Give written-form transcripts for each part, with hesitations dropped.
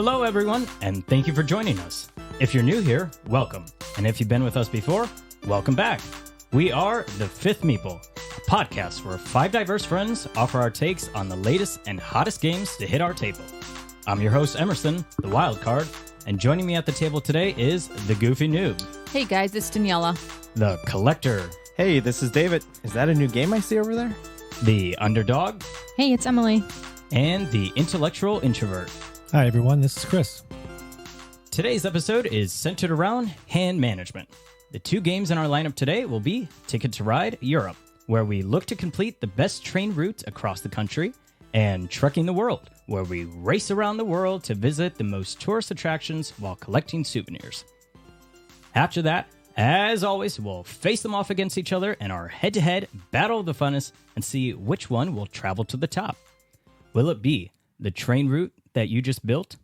Hello, everyone, and thank you for joining us. If you're new here, welcome. And if you've been with us before, welcome back. We are The Fifth Meeple, a podcast where five diverse friends offer our takes on the latest and hottest games to hit our table. I'm your host, Emerson, the wild card, and joining me at the table today is the Goofy Noob. Hey guys, it's Daniela. The Collector. Hey, this is David. Is that a new game I see over there? The Underdog. Hey, it's Emily. And the Intellectual Introvert. Hi, everyone. This is Chris. Today's episode is centered around hand management. The two games in our lineup today will be Ticket to Ride Europe, where we look to complete the best train routes across the country, and Trekking the World, where we race around the world to visit the most tourist attractions while collecting souvenirs. After that, as always, we'll face them off against each other in our head-to-head Battle of the Funnest and see which one will travel to the top. Will it be the train route that you just built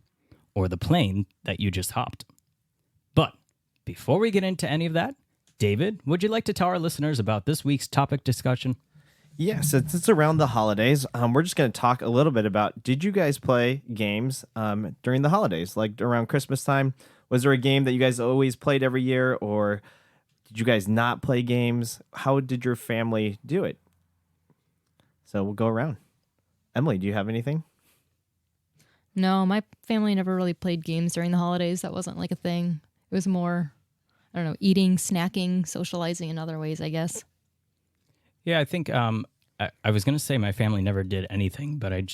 or the plane that you just hopped? But before we get into any of that, David, would you like to tell our listeners about this week's topic discussion? Yes, it's around the holidays. We're just going to talk a little bit about, did you guys play games during the holidays, like around Christmas time? Was there a game that you guys always played every year, or did you guys not play games? How did your family do it? So we'll go around. Emily, do you have anything? No, my family never really played games during the holidays. That wasn't like a thing. It was more, I don't know, eating, snacking, socializing in other ways, I guess. Yeah, I think I was going to say my family never did anything, but I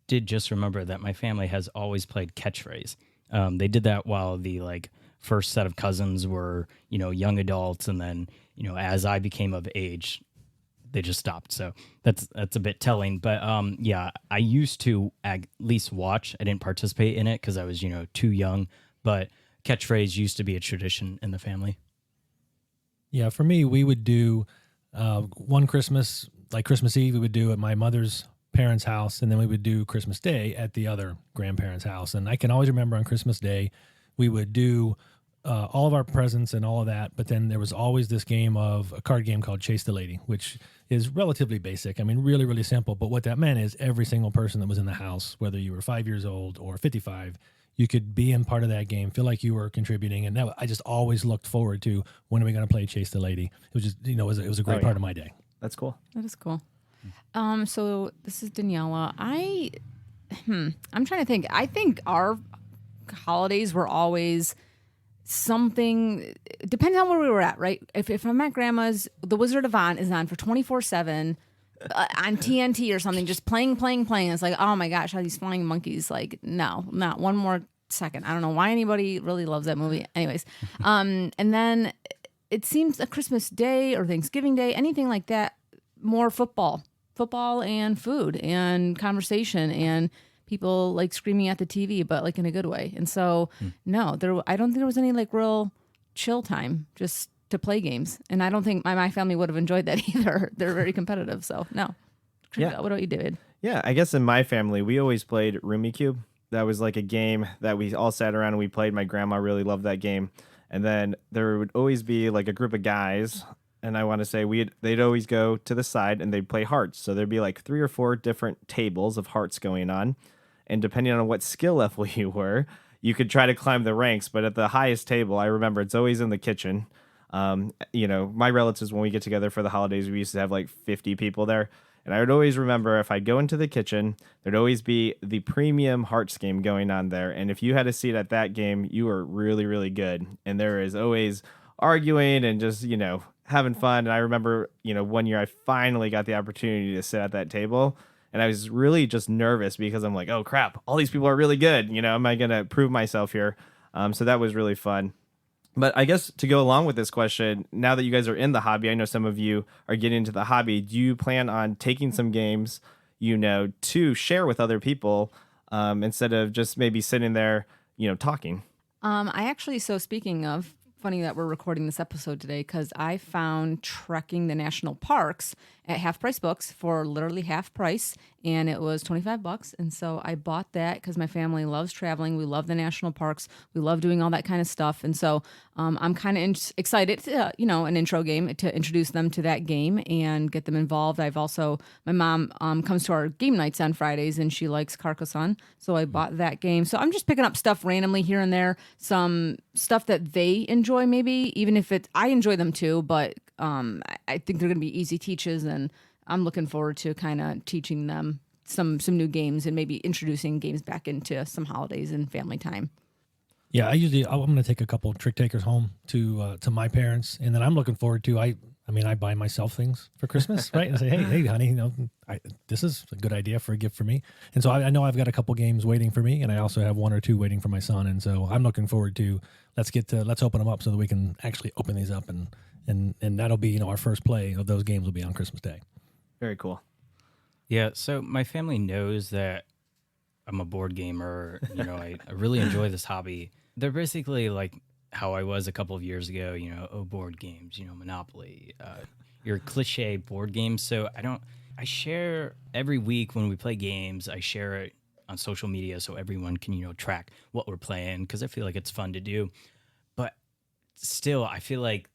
did just remember that my family has always played catchphrase. They did that while the first set of cousins were, young adults, and then, as I became of age, they just stopped. So that's a bit telling. But yeah, I used to at least watch. I didn't participate in it because I was, too young. But catchphrase used to be a tradition in the family. Yeah, for me, we would do one Christmas, like Christmas Eve, we would do at my mother's parents' house, and then we would do Christmas Day at the other grandparents' house. And I can always remember on Christmas Day, we would do all of our presents and all of that, but then there was always this game of a card game called Chase the Lady, which is relatively basic. I mean, really, really simple. But what that meant is every single person that was in the house, whether you were 5 years old or 55, you could be in part of that game, feel like you were contributing. And I just always looked forward to, when are we going to play Chase the Lady? It was just, it was a great part of my day. That's cool. That is cool. So this is Daniela. I'm trying to think. I think our holidays were always something, depending on where we were at, right? If I'm at grandma's, The Wizard of Oz is on for 24/7 on TNT or something, just playing. It's like, oh my gosh, how these flying monkeys, no, not one more second. I don't know why anybody really loves that movie. Anyways, and then it seems a Christmas Day or Thanksgiving Day, anything like that, more football and food and conversation and people screaming at the TV, but in a good way. And so, no, I don't think there was any real chill time just to play games. And I don't think my family would have enjoyed that either. They're very competitive. So no. Yeah. What about you, David? Yeah, I guess in my family, we always played Roomy Cube. That was a game that we all sat around and we played. My grandma really loved that game. And then there would always be a group of guys, and I want to say they'd always go to the side and they'd play hearts. So there'd be 3 or 4 different tables of hearts going on. And depending on what skill level you were, you could try to climb the ranks. But at the highest table, I remember it's always in the kitchen. My relatives, when we get together for the holidays, we used to have 50 people there. And I would always remember, if I go into the kitchen, there'd always be the premium hearts game going on there. And if you had a seat at that game, you were really, really good. And there is always arguing and just, having fun. And I remember, one year I finally got the opportunity to sit at that table. And I was really just nervous because I'm like, oh, crap, all these people are really good. Am I going to prove myself here? So that was really fun. But I guess to go along with this question, now that you guys are in the hobby, I know some of you are getting into the hobby. Do you plan on taking some games, to share with other people instead of just maybe sitting there, talking? So speaking of, funny that we're recording this episode today because I found Trekking the National Parks, at Half Price Books for literally half price, and it was $25. And so I bought that because my family loves traveling. We love the national parks. We love doing all that kind of stuff. And so I'm kind of excited to, an intro game to introduce them to that game and get them involved. I've also, my mom comes to our game nights on Fridays, and she likes Carcassonne. So I bought that game. So I'm just picking up stuff randomly here and there, some stuff that they enjoy maybe, even if I enjoy them too, but I think they're going to be easy teaches, and I'm looking forward to kind of teaching them some new games and maybe introducing games back into some holidays and family time. Yeah, I'm going to take a couple of trick takers home to my parents, and then I'm looking forward to I buy myself things for Christmas, right? And I say, hey, honey, this is a good idea for a gift for me. And so I know I've got a couple games waiting for me, and I also have one or two waiting for my son. And so I'm looking forward to let's open them up so that we can actually open these up, and that'll be our first play of those games will be on Christmas Day. Very cool. Yeah, so my family knows that I'm a board gamer. I really enjoy this hobby. They're basically like how I was a couple of years ago, board games, Monopoly, your cliche board games. So I share every week when we play games, I share it on social media so everyone can, track what we're playing, because I feel like it's fun to do. But still, I feel like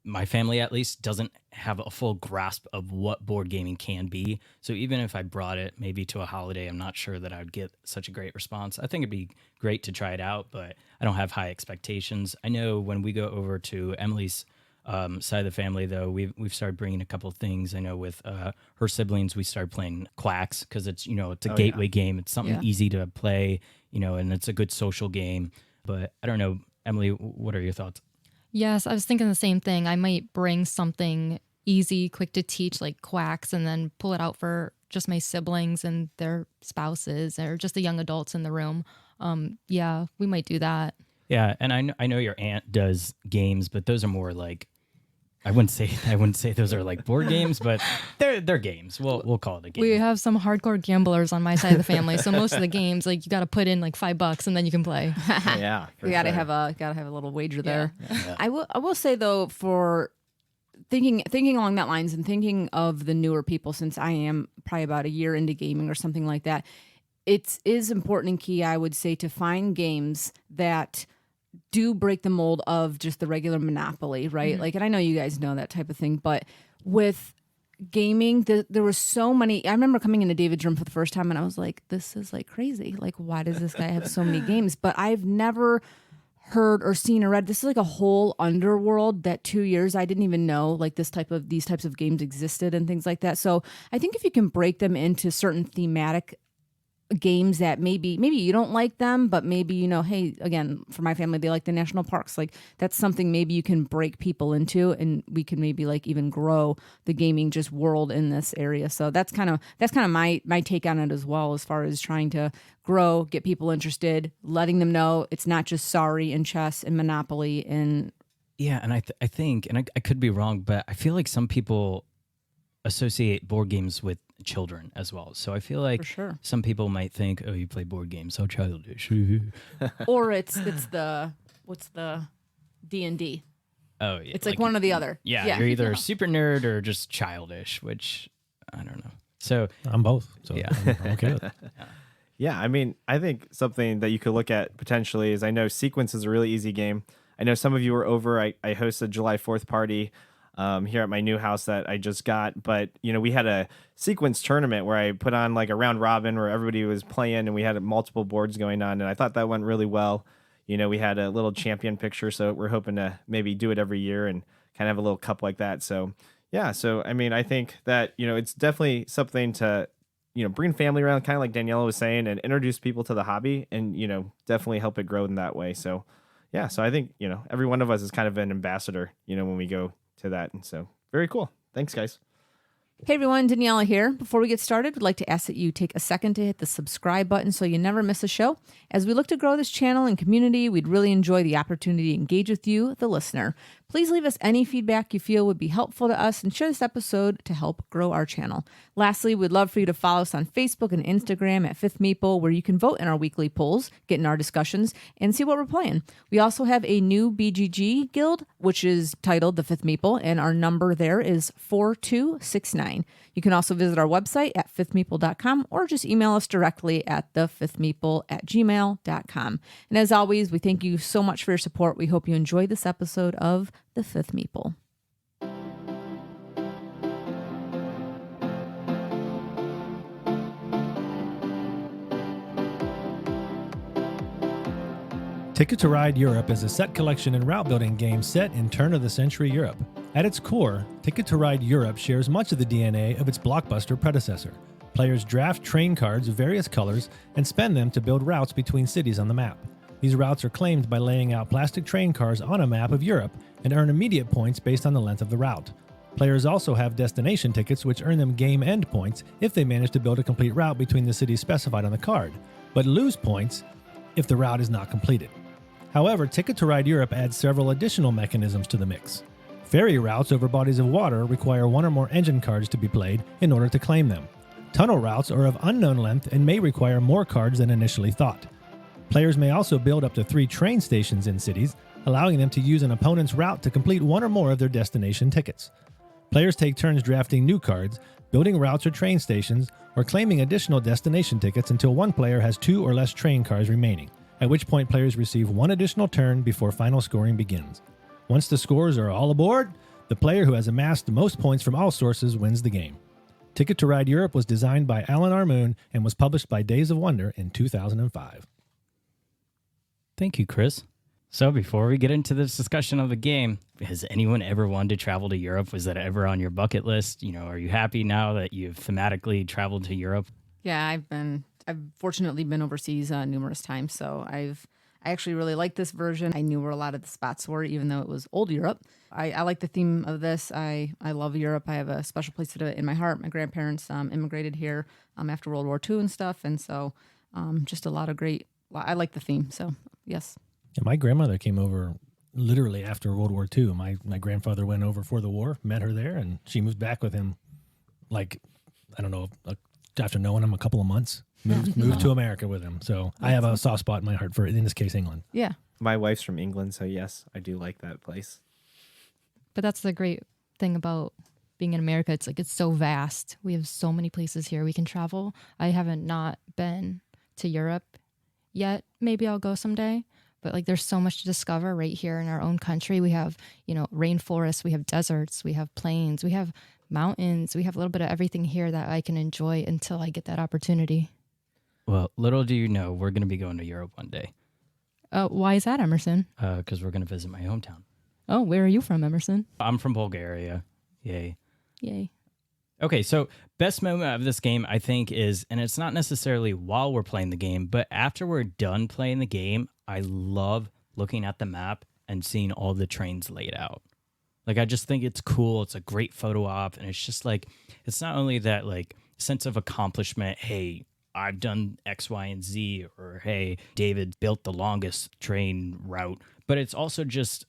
my family at least doesn't have a full grasp of what board gaming can be. So even if I brought it maybe to a holiday, I'm not sure that I would get such a great response. I think it'd be great to try it out, but I don't have high expectations. I know when we go over to Emily's side of the family, though, we've started bringing a couple of things. I know with her siblings, we started playing Quacks because it's it's a gateway game. It's something easy to play, and it's a good social game. But I don't know, Emily, what are your thoughts? Yes, I was thinking the same thing. I might bring something easy, quick to teach, like Quacks, and then pull it out for just my siblings and their spouses, or just the young adults in the room. Yeah, we might do that. Yeah, and I know your aunt does games, but those are more like I wouldn't say those are like board games, but they're games. We'll call it a game. We have some hardcore gamblers on my side of the family, so most of the games, like, you got to put in like $5 and then you can play. Yeah, We gotta have a little wager there. Yeah. I will say though, for thinking along that lines and thinking of the newer people, since I am probably about a year into gaming or something like that, it is important and key, I would say, to find games that do break the mold of just the regular Monopoly, right? Like, and I know you guys know that type of thing, but with gaming, there were so many. I remember coming into David's room for the first time and I was like, this is like crazy. Like, why does this guy have so many games? But I've never heard or seen or read. This is like a whole underworld that 2 years I didn't even know like these types of games existed and things like that. So I think if you can break them into certain thematic games that maybe you don't like them, but maybe, hey, again, for my family, they like the national parks. Like, that's something maybe you can break people into, and we can maybe like even grow the gaming just world in this area. So that's kind of my take on it as well, as far as trying to grow, get people interested, letting them know it's not just Sorry and chess and Monopoly. And yeah, and I think, and I could be wrong, but I feel like some people associate board games with children as well. So I feel like for sure, some people might think, oh, you play board games, so childish. Or it's what's the D&D. Oh, yeah. It's like one or the other. Yeah, you're either a super nerd or just childish, which I don't know. So I'm both. So yeah. I'm okay with it. Yeah, I mean, I think something that you could look at potentially is, I know Sequence is a really easy game. I know some of you were over. I hosted July 4th party here at my new house that I just got. But, we had a Sequence tournament where I put on like a round robin where everybody was playing, and we had multiple boards going on. And I thought that went really well. We had a little champion picture. So we're hoping to maybe do it every year and kind of have a little cup like that. So, yeah. So, I mean, I think that, it's definitely something to, bring family around, kind of like Daniela was saying, and introduce people to the hobby and, definitely help it grow in that way. So, yeah. So I think, every one of us is kind of an ambassador, when we go to that. And so very cool. Thanks, guys. Hey everyone, Daniela here. Before we get started, we'd like to ask that you take a second to hit the subscribe button so you never miss a show. As we look to grow this channel and community, we'd really enjoy the opportunity to engage with you, the listener. Please leave us any feedback you feel would be helpful to us and share this episode to help grow our channel. Lastly, we'd love for you to follow us on Facebook and Instagram at Fifth Meeple, where you can vote in our weekly polls, get in our discussions, and see what we're playing. We also have a new BGG guild, which is titled The Fifth Meeple, and our number there is 4269. You can also visit our website at fifthmeeple.com or just email us directly at thefifthmeeple@gmail.com. And as always, we thank you so much for your support. We hope you enjoyed this episode of The Fifth Meeple. Ticket to Ride Europe is a set collection and route building game set in turn-of-the-century Europe. At its core, Ticket to Ride Europe shares much of the DNA of its blockbuster predecessor. Players draft train cards of various colors and spend them to build routes between cities on the map. These routes are claimed by laying out plastic train cars on a map of Europe and earn immediate points based on the length of the route. Players also have destination tickets which earn them game end points if they manage to build a complete route between the cities specified on the card, but lose points if the route is not completed. However, Ticket to Ride Europe adds several additional mechanisms to the mix. Ferry routes over bodies of water require one or more engine cards to be played in order to claim them. Tunnel routes are of unknown length and may require more cards than initially thought. Players may also build up to 3 train stations in cities, allowing them to use an opponent's route to complete one or more of their destination tickets. Players take turns drafting new cards, building routes or train stations, or claiming additional destination tickets until one player has 2 or less train cars remaining, at which point players receive one additional turn before final scoring begins. Once the scores are all aboard, the player who has amassed the most points from all sources wins the game. Ticket to Ride Europe was designed by Alan R. Moon and was published by Days of Wonder in 2005. Thank you, Chris. So before we get into this discussion of the game, has anyone ever wanted to travel to Europe? Was that ever on your bucket list? Are you happy now that you've thematically traveled to Europe? Yeah, I've fortunately been overseas numerous times, so I actually really like this version. I knew where a lot of the spots were, even though it was old Europe. I like the theme of this. I love Europe. I have a special place in my heart. My grandparents immigrated here after World War II and stuff, and so just a lot of great. I like the theme, so yes. Yeah, my grandmother came over literally after World War II. My grandfather went over for the war, met her there, and she moved back with him. After knowing him a couple of months, moved to America with him. So I have a soft spot in my heart for, in this case, England. Yeah. My wife's from England, so yes, I do like that place. But that's the great thing about being in America. It's so vast. We have so many places here we can travel. I haven't not been to Europe yet. Maybe I'll go someday. But there's so much to discover right here in our own country. We have, rainforests, we have deserts, we have plains, we have mountains. We have a little bit of everything here that I can enjoy until I get that opportunity. Well, little do you know, we're going to be going to Europe one day. Why is that, Emerson? Because we're going to visit my hometown. Oh, where are you from, Emerson? I'm from Bulgaria. Yay. Yay. Okay, so best moment of this game, I think, is, and it's not necessarily while we're playing the game, but after we're done playing the game, I love looking at the map and seeing all the trains laid out. I just think it's cool. It's a great photo op, and it's just it's not only that sense of accomplishment. Hey, I've done X, Y, and Z, or hey, David built the longest train route. But it's also just,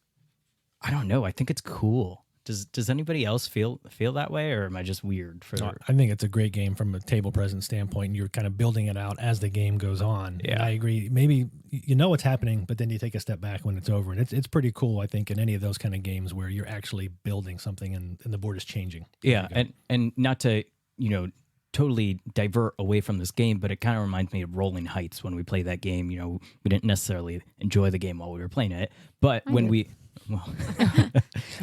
I don't know. I think it's cool. Does anybody else feel that way, or am I just weird? I think it's a great game from a table presence standpoint, and you're kind of building it out as the game goes on. Yeah, and I agree. Maybe you know what's happening, but then you take a step back when it's over, and it's pretty cool. I think in any of those kind of games where you're actually building something and the board is changing. Yeah, and not to totally divert away from this game, but it kind of reminds me of Rolling Heights when we played that game. We didn't necessarily enjoy the game while we were playing it, but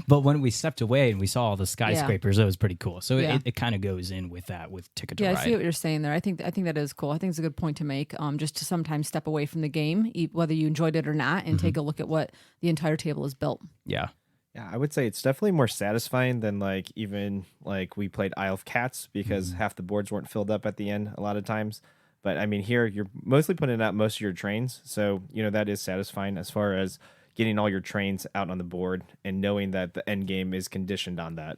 but when we stepped away and we saw all the skyscrapers, it was pretty cool. So it kind of goes in with that, with Ticket to Ride. I see what you're saying there. I think that is cool. I think it's a good point to make. Just to sometimes step away from the game, whether you enjoyed it or not, and take a look at what the entire table is built. Yeah. Yeah, I would say it's definitely more satisfying than even we played Isle of Cats, because half the boards weren't filled up at the end a lot of times. But I mean, here you're mostly putting out most of your trains, so that is satisfying as far as getting all your trains out on the board and knowing that the end game is conditioned on that.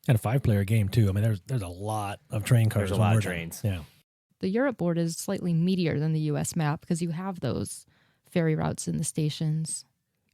And a 5-player game too. I mean, there's a lot of train cars. There's a lot of trains. Yeah. The Europe board is slightly meatier than the U.S. map because you have those ferry routes in the stations.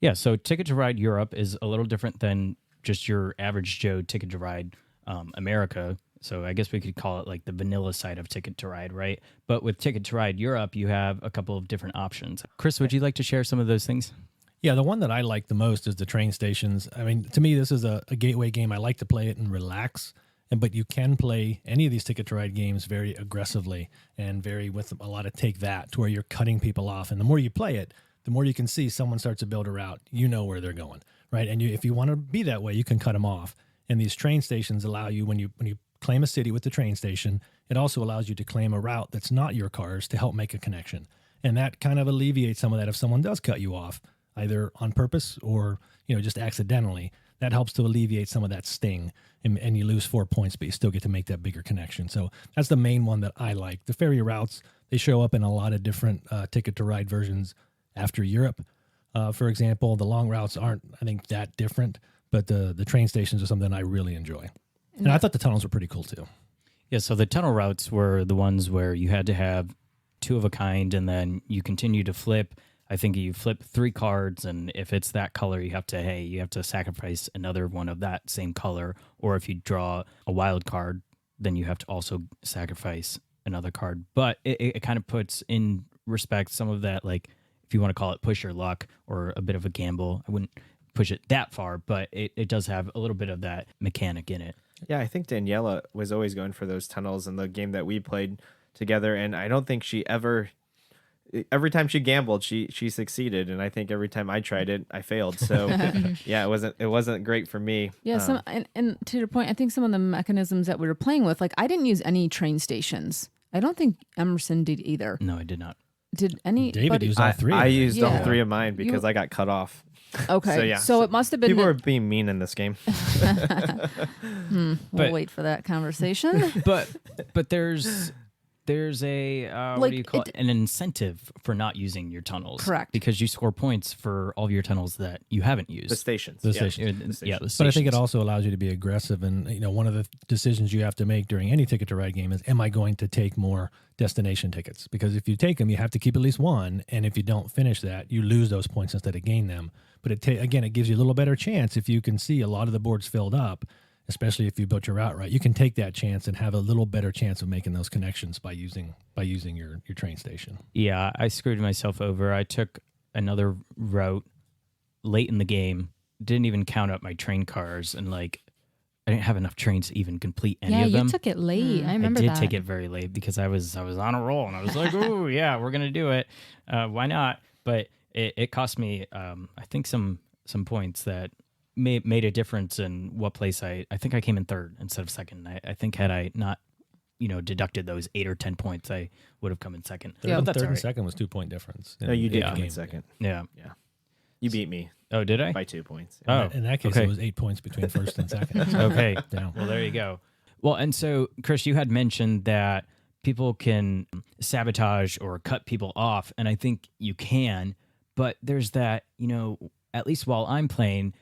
Yeah, so Ticket to Ride Europe is a little different than just your average Joe Ticket to Ride America. So I guess we could call it like the vanilla side of Ticket to Ride, right? But with Ticket to Ride Europe, you have a couple of different options. Chris, would you like to share some of those things? Yeah, the one that I like the most is the train stations. I mean, to me, this is a gateway game. I like to play it and relax. But you can play any of these Ticket to Ride games very aggressively and very with a lot of take that, to where you're cutting people off. And the more you play it, the more you can see someone starts to build a route. You know where they're going, right? And if you want to be that way, you can cut them off. And these train stations allow you, when you claim a city with the train station, it also allows you to claim a route that's not your cars to help make a connection. And that kind of alleviates some of that if someone does cut you off, either on purpose or just accidentally. That helps to alleviate some of that sting, and you lose 4 points, but you still get to make that bigger connection. So that's the main one that I like. The ferry routes, they show up in a lot of different Ticket to Ride versions after Europe. For example, the long routes aren't, I think, that different, but the train stations are something I really enjoy. And I thought the tunnels were pretty cool too. Yeah, so the tunnel routes were the ones where you had to have two of a kind, and then you continue to flip. I think you flip 3 cards, and if it's that color, you have to sacrifice another one of that same color. Or if you draw a wild card, then you have to also sacrifice another card. But it kind of puts in respect some of that, like, if you want to call it push your luck or a bit of a gamble. I wouldn't push it that far, but it does have a little bit of that mechanic in it. Yeah, I think Daniela was always going for those tunnels in the game that we played together, and I don't think she every time she gambled, she succeeded, and I think every time I tried it, I failed. So yeah, it wasn't great for me. Yeah, and to your point, I think some of the mechanisms that we were playing with, like, I didn't use any train stations. I don't think Emerson did either. No, I did not. Did any? David used all 3. I used all 3 of mine because I got cut off. Okay, So, yeah. So it must have been. People are being mean in this game. We'll wait for that conversation. But there's a what do you call it? An incentive for not using your tunnels. Correct. Because you score points for all of your tunnels that you haven't used. The stations. The yeah. stations. Yeah, the stations. But I think it also allows you to be aggressive. And, one of the decisions you have to make during any Ticket to Ride game is, am I going to take more destination tickets? Because if you take them, you have to keep at least one. And if you don't finish that, you lose those points instead of gain them. But it gives you a little better chance if you can see a lot of the boards filled up, especially if you built your route right. You can take that chance and have a little better chance of making those connections by using your train station. Yeah, I screwed myself over. I took another route late in the game, didn't even count up my train cars, and I didn't have enough trains to even complete any of them. Yeah, you took it late. I remember I that. did take it very late because I was on a roll, and I was like, "Oh yeah, we're gonna do it. Why not?" But it cost me, I think, some points that made a difference in what place I think I came in third instead of second. I think had I not, deducted those 8 or 10 points, I would have come in second. Yeah, But that's third all and right. second was 2-point difference. No, you did Yeah. come in second. Yeah. Yeah. You beat me Oh, did I? by 2 points. Oh, In that case, okay. it was 8 points between first and second. Okay. Yeah. Well, there you go. Well, and so, Chris, you had mentioned that people can sabotage or cut people off, and I think you can, but there's that, at least while I'm playing,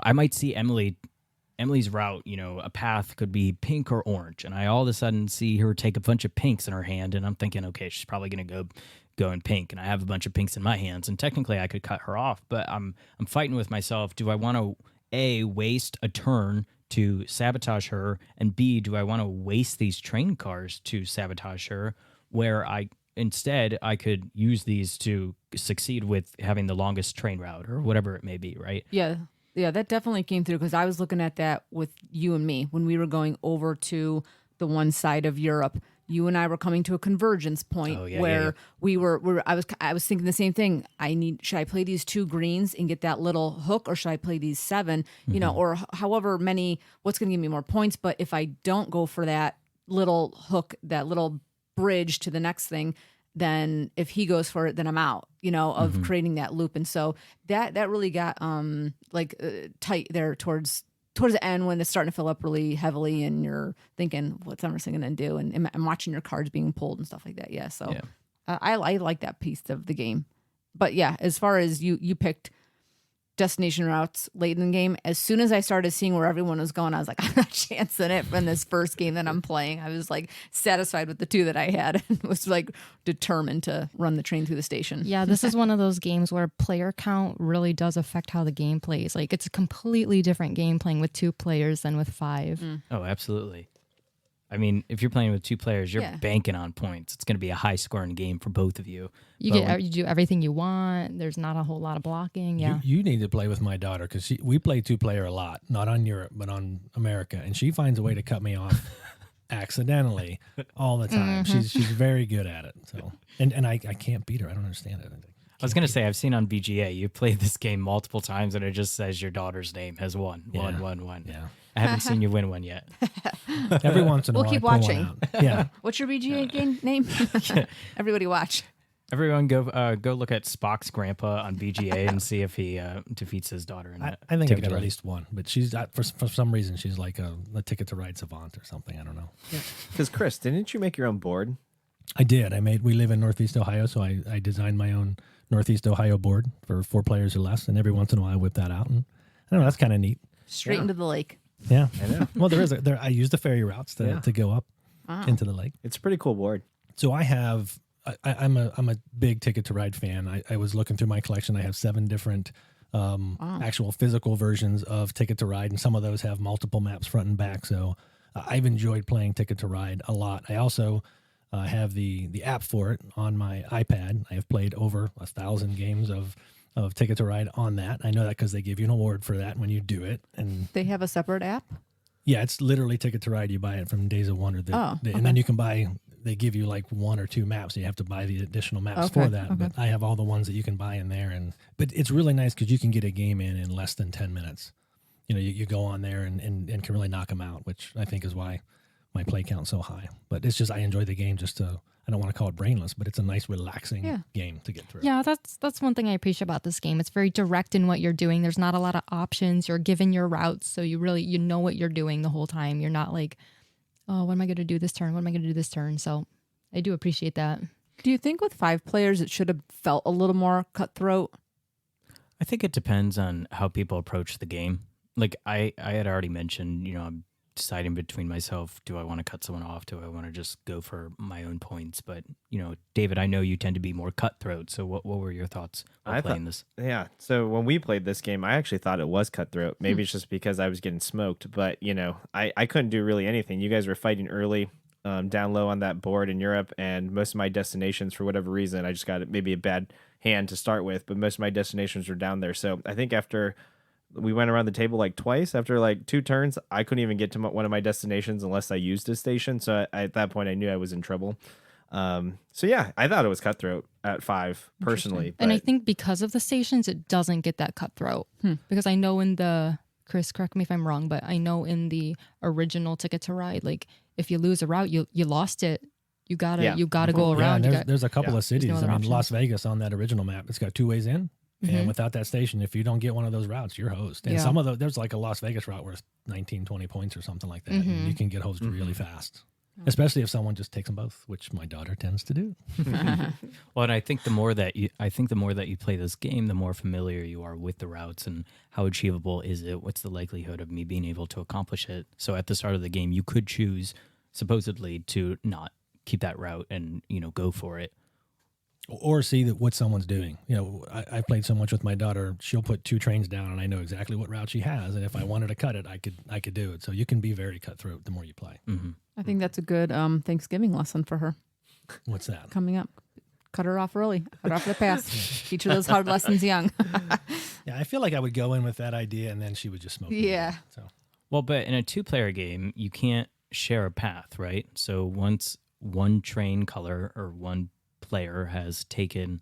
I might see Emily's route, a path could be pink or orange, and I all of a sudden see her take a bunch of pinks in her hand, and I'm thinking, okay, she's probably going to go in pink, and I have a bunch of pinks in my hands, and technically I could cut her off, but I'm fighting with myself. Do I want to A, waste a turn to sabotage her, and B, do I want to waste these train cars to sabotage her, where instead I could use these to succeed with having the longest train route or whatever it may be, right? Yeah, that definitely came through because I was looking at that with you and me when we were going over to the one side of Europe. You and I were coming to a convergence point where we were. I was thinking the same thing. Should I play these 2 greens and get that little hook, or should I play these 7? Or however many. What's going to give me more points? But if I don't go for that little hook, that little bridge to the next thing, then if he goes for it, then I'm out, of creating that loop. And so that really got tight there towards the end when it's starting to fill up really heavily and you're thinking, what's Emerson going to do? And I'm watching your cards being pulled and stuff like that. Yeah. So I like that piece of the game. But yeah, as far as you picked destination routes late in the game. As soon as I started seeing where everyone was going, I was like, I'm not chancing it from this first game that I'm playing. I was like satisfied with the 2 that I had and was like determined to run the train through the station. Yeah, this is one of those games where player count really does affect how the game plays. Like, it's a completely different game playing with 2 players than with 5. Oh, absolutely. I mean, if you're playing with 2 players, you're Yeah. banking on points. It's going to be a high-scoring game for both of you. You you do everything you want. There's not a whole lot of blocking. Yeah. You need to play with my daughter because we play 2-player a lot, not on Europe, but on America. And she finds a way to cut me off accidentally all the time. She's very good at it. So and I can't beat her. I don't understand it. I was going to say, I've seen on VGA, you played this game multiple times, and it just says your daughter's name has won. Yeah. Won. Yeah. I haven't seen you win one yet. Every once in a We'll while, keep I pull watching. one out. Yeah. What's your VGA game name? Everybody watch. Everyone go look at Spock's grandpa on VGA and see if he defeats his daughter in that. I think I've Ticket got to at Ride. least one, but she's for some reason she's like a Ticket to Ride savant or something. I don't know. Because Chris, didn't you make your own board? I did. We live in Northeast Ohio, so I designed my own Northeast Ohio board for 4 players or less, and every once in a while I whip that out, and I don't know, that's kind of neat. Straight into the lake. Yeah, I know. Well, I use the ferry routes to go up into the lake. It's a pretty cool board. So I'm a big Ticket to Ride fan. I was looking through my collection. I have 7 different actual physical versions of Ticket to Ride, and some of those have multiple maps front and back. So I've enjoyed playing Ticket to Ride a lot. I also have the app for it on my iPad. I have played over 1,000 games of Ticket to Ride on that. I know that because they give you an award for that when you do it. And They have a separate app? yeah, it's literally Ticket to Ride. You buy it from Days of Wonder. And then you can buy, they give you like 1 or 2 maps. And you have to buy the additional maps for that. But I have all the ones that you can buy in there. But it's really nice because you can get a game in less than 10 minutes. You know, you go on there and can really knock them out, which I think is why my play count's so high. But it's just, I enjoy the game I don't want to call it brainless, but it's a nice, relaxing game to get through. Yeah, that's one thing I appreciate about this game. It's very direct in what you're doing. There's not a lot of options. You're given your routes, so you know what you're doing the whole time. You're not like, oh, what am I going to do this turn? What am I going to do this turn? So I do appreciate that. Do you think with 5 players it should have felt a little more cutthroat? I think it depends on how people approach the game. Like I had already mentioned, I'm deciding between myself, do I want to cut someone off? Do I want to just go for my own points? But, David, I know you tend to be more cutthroat. So what were your thoughts while playing this? Yeah. So when we played this game, I actually thought it was cutthroat. Maybe it's just because I was getting smoked, but I couldn't do really anything. You guys were fighting early, down low on that board in Europe, and most of my destinations, for whatever reason, I just got maybe a bad hand to start with, but most of my destinations were down there. So I think after we went around the table like twice, after like 2 turns, I couldn't even get to one of my destinations unless I used a station. So at that point, I knew I was in trouble. So yeah, I thought it was cutthroat at 5 personally. And I but- think because of the stations, it doesn't get that cutthroat. Because I know Chris, correct me if I'm wrong, but I know in the original Ticket to Ride, like if you lose a route, you lost it. You gotta go Yeah, around. and there's a couple of cities. no other options. Las Vegas on that original map, it's got 2 ways in. And without that station, if you don't get one of those routes, you're hosed. And some of there's like a Las Vegas route worth 19, 20 points or something like that. And you can get hosed really fast, especially if someone just takes them both, which my daughter tends to do. Well, and I think the more that you play this game, the more familiar you are with the routes and how achievable is it? What's the likelihood of me being able to accomplish it? So at the start of the game, you could choose supposedly to not keep that route and go for it. Or see what someone's doing. I played so much with my daughter. She'll put 2 trains down, and I know exactly what route she has. And if I wanted to cut it, I could do it. So you can be very cutthroat the more you play. Mm-hmm. I think that's a good Thanksgiving lesson for her What's that? coming up. Cut her off early. Cut her off at the pass. Teach her those hard lessons young. Yeah, I feel like I would go in with that idea, and then she would just smoke me. Yeah. So Well, but in a 2-player game, you can't share a path, right? So once one train color or one player has taken,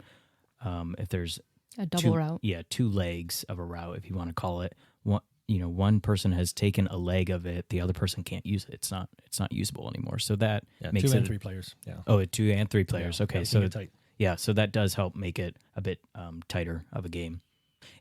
if there's A double route. Yeah, 2 legs of a route, if you want to call it. One person has taken a leg of it, the other person can't use it. It's not usable anymore. So that makes 2 and it 3 players. Yeah. Oh, 2 and 3 players. Yeah, Okay, yeah, so keep it tight. yeah, so that does help make it a bit tighter of a game.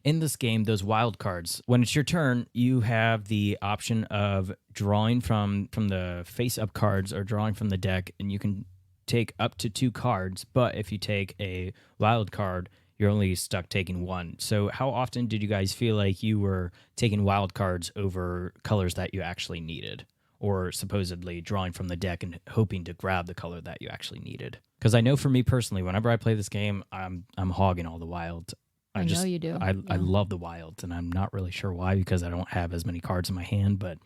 In this game, those wild cards, when it's your turn, you have the option of drawing from the face-up cards or drawing from the deck, and you can take up to 2 cards. But if you take a wild card, you're only stuck taking one. So how often did you guys feel like you were taking wild cards over colors that you actually needed, or supposedly drawing from the deck and hoping to grab the color that you actually needed? Because I know for me personally, whenever I play this game, I'm hogging all the wilds. I know you do. I love the wilds, and I'm not really sure why, because I don't have as many cards in my hand, but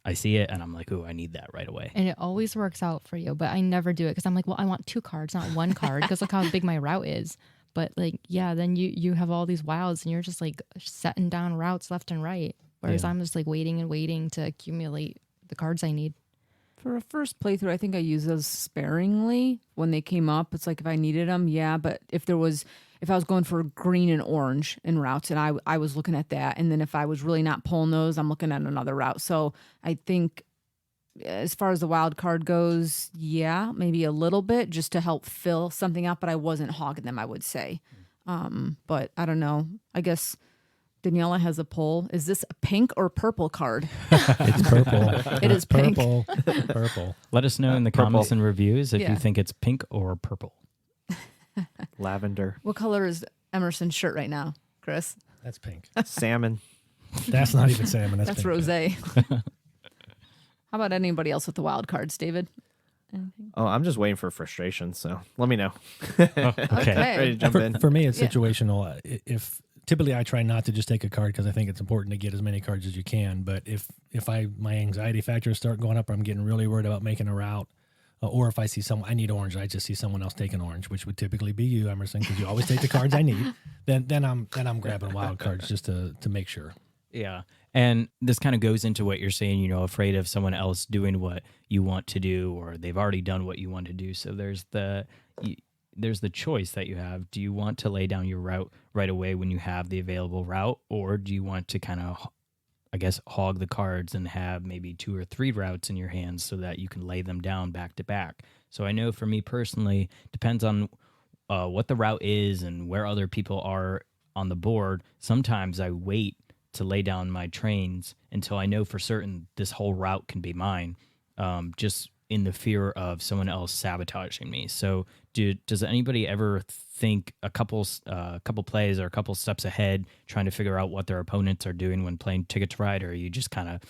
I see it and I'm like, oh, I need that right away. And it always works out for you, but I never do it because I'm like, well, I want 2 cards, not 1 card, because look how big my route is. But like, yeah, then you have all these wilds and you're just like setting down routes left and right. Whereas I'm just like waiting and waiting to accumulate the cards I need. For a first playthrough, I think I used those sparingly when they came up. It's like if I needed them, yeah. But if I was going for green and orange in routes, and I was looking at that, and then if I was really not pulling those, I'm looking at another route. So I think as far as the wild card goes, yeah, maybe a little bit just to help fill something up, but I wasn't hogging them, I would say. But I don't know. I guess Daniela has a poll. Is this a pink or purple card? It's purple. It is pink. Purple. Let us know in the comments and reviews if Yeah. you think it's pink or purple. Lavender. What color is Emerson's shirt right now, Chris? That's pink. Salmon. That's not even salmon. That's pink. rosé. How about anybody else with the wild cards, David? Oh, I'm just waiting for frustration, so let me know. Okay. Ready to jump in. For me, it's Yeah. situational. If typically I try not to just take a card because I think it's important to get as many cards as you can. But if my anxiety factors start going up, or I'm getting really worried about making a route, or if I see I need orange, I just see someone else taking orange, which would typically be you, Emerson, because you always take the cards I need. Then I'm grabbing wild cards just to make sure. Yeah. And this kind of goes into what you're saying, afraid of someone else doing what you want to do, or they've already done what you want to do. So there's the choice that you have. Do you want to lay down your route right away when you have the available route, or do you want to kind of, I guess, hog the cards and have maybe 2 or 3 routes in your hands so that you can lay them down back to back? So I know for me personally, depends on what the route is and where other people are on the board. Sometimes I wait to lay down my trains until I know for certain this whole route can be mine, just in the fear of someone else sabotaging me. So does anybody ever think a couple plays or a couple steps ahead, trying to figure out what their opponents are doing when playing Ticket to Ride, or are you just kind of,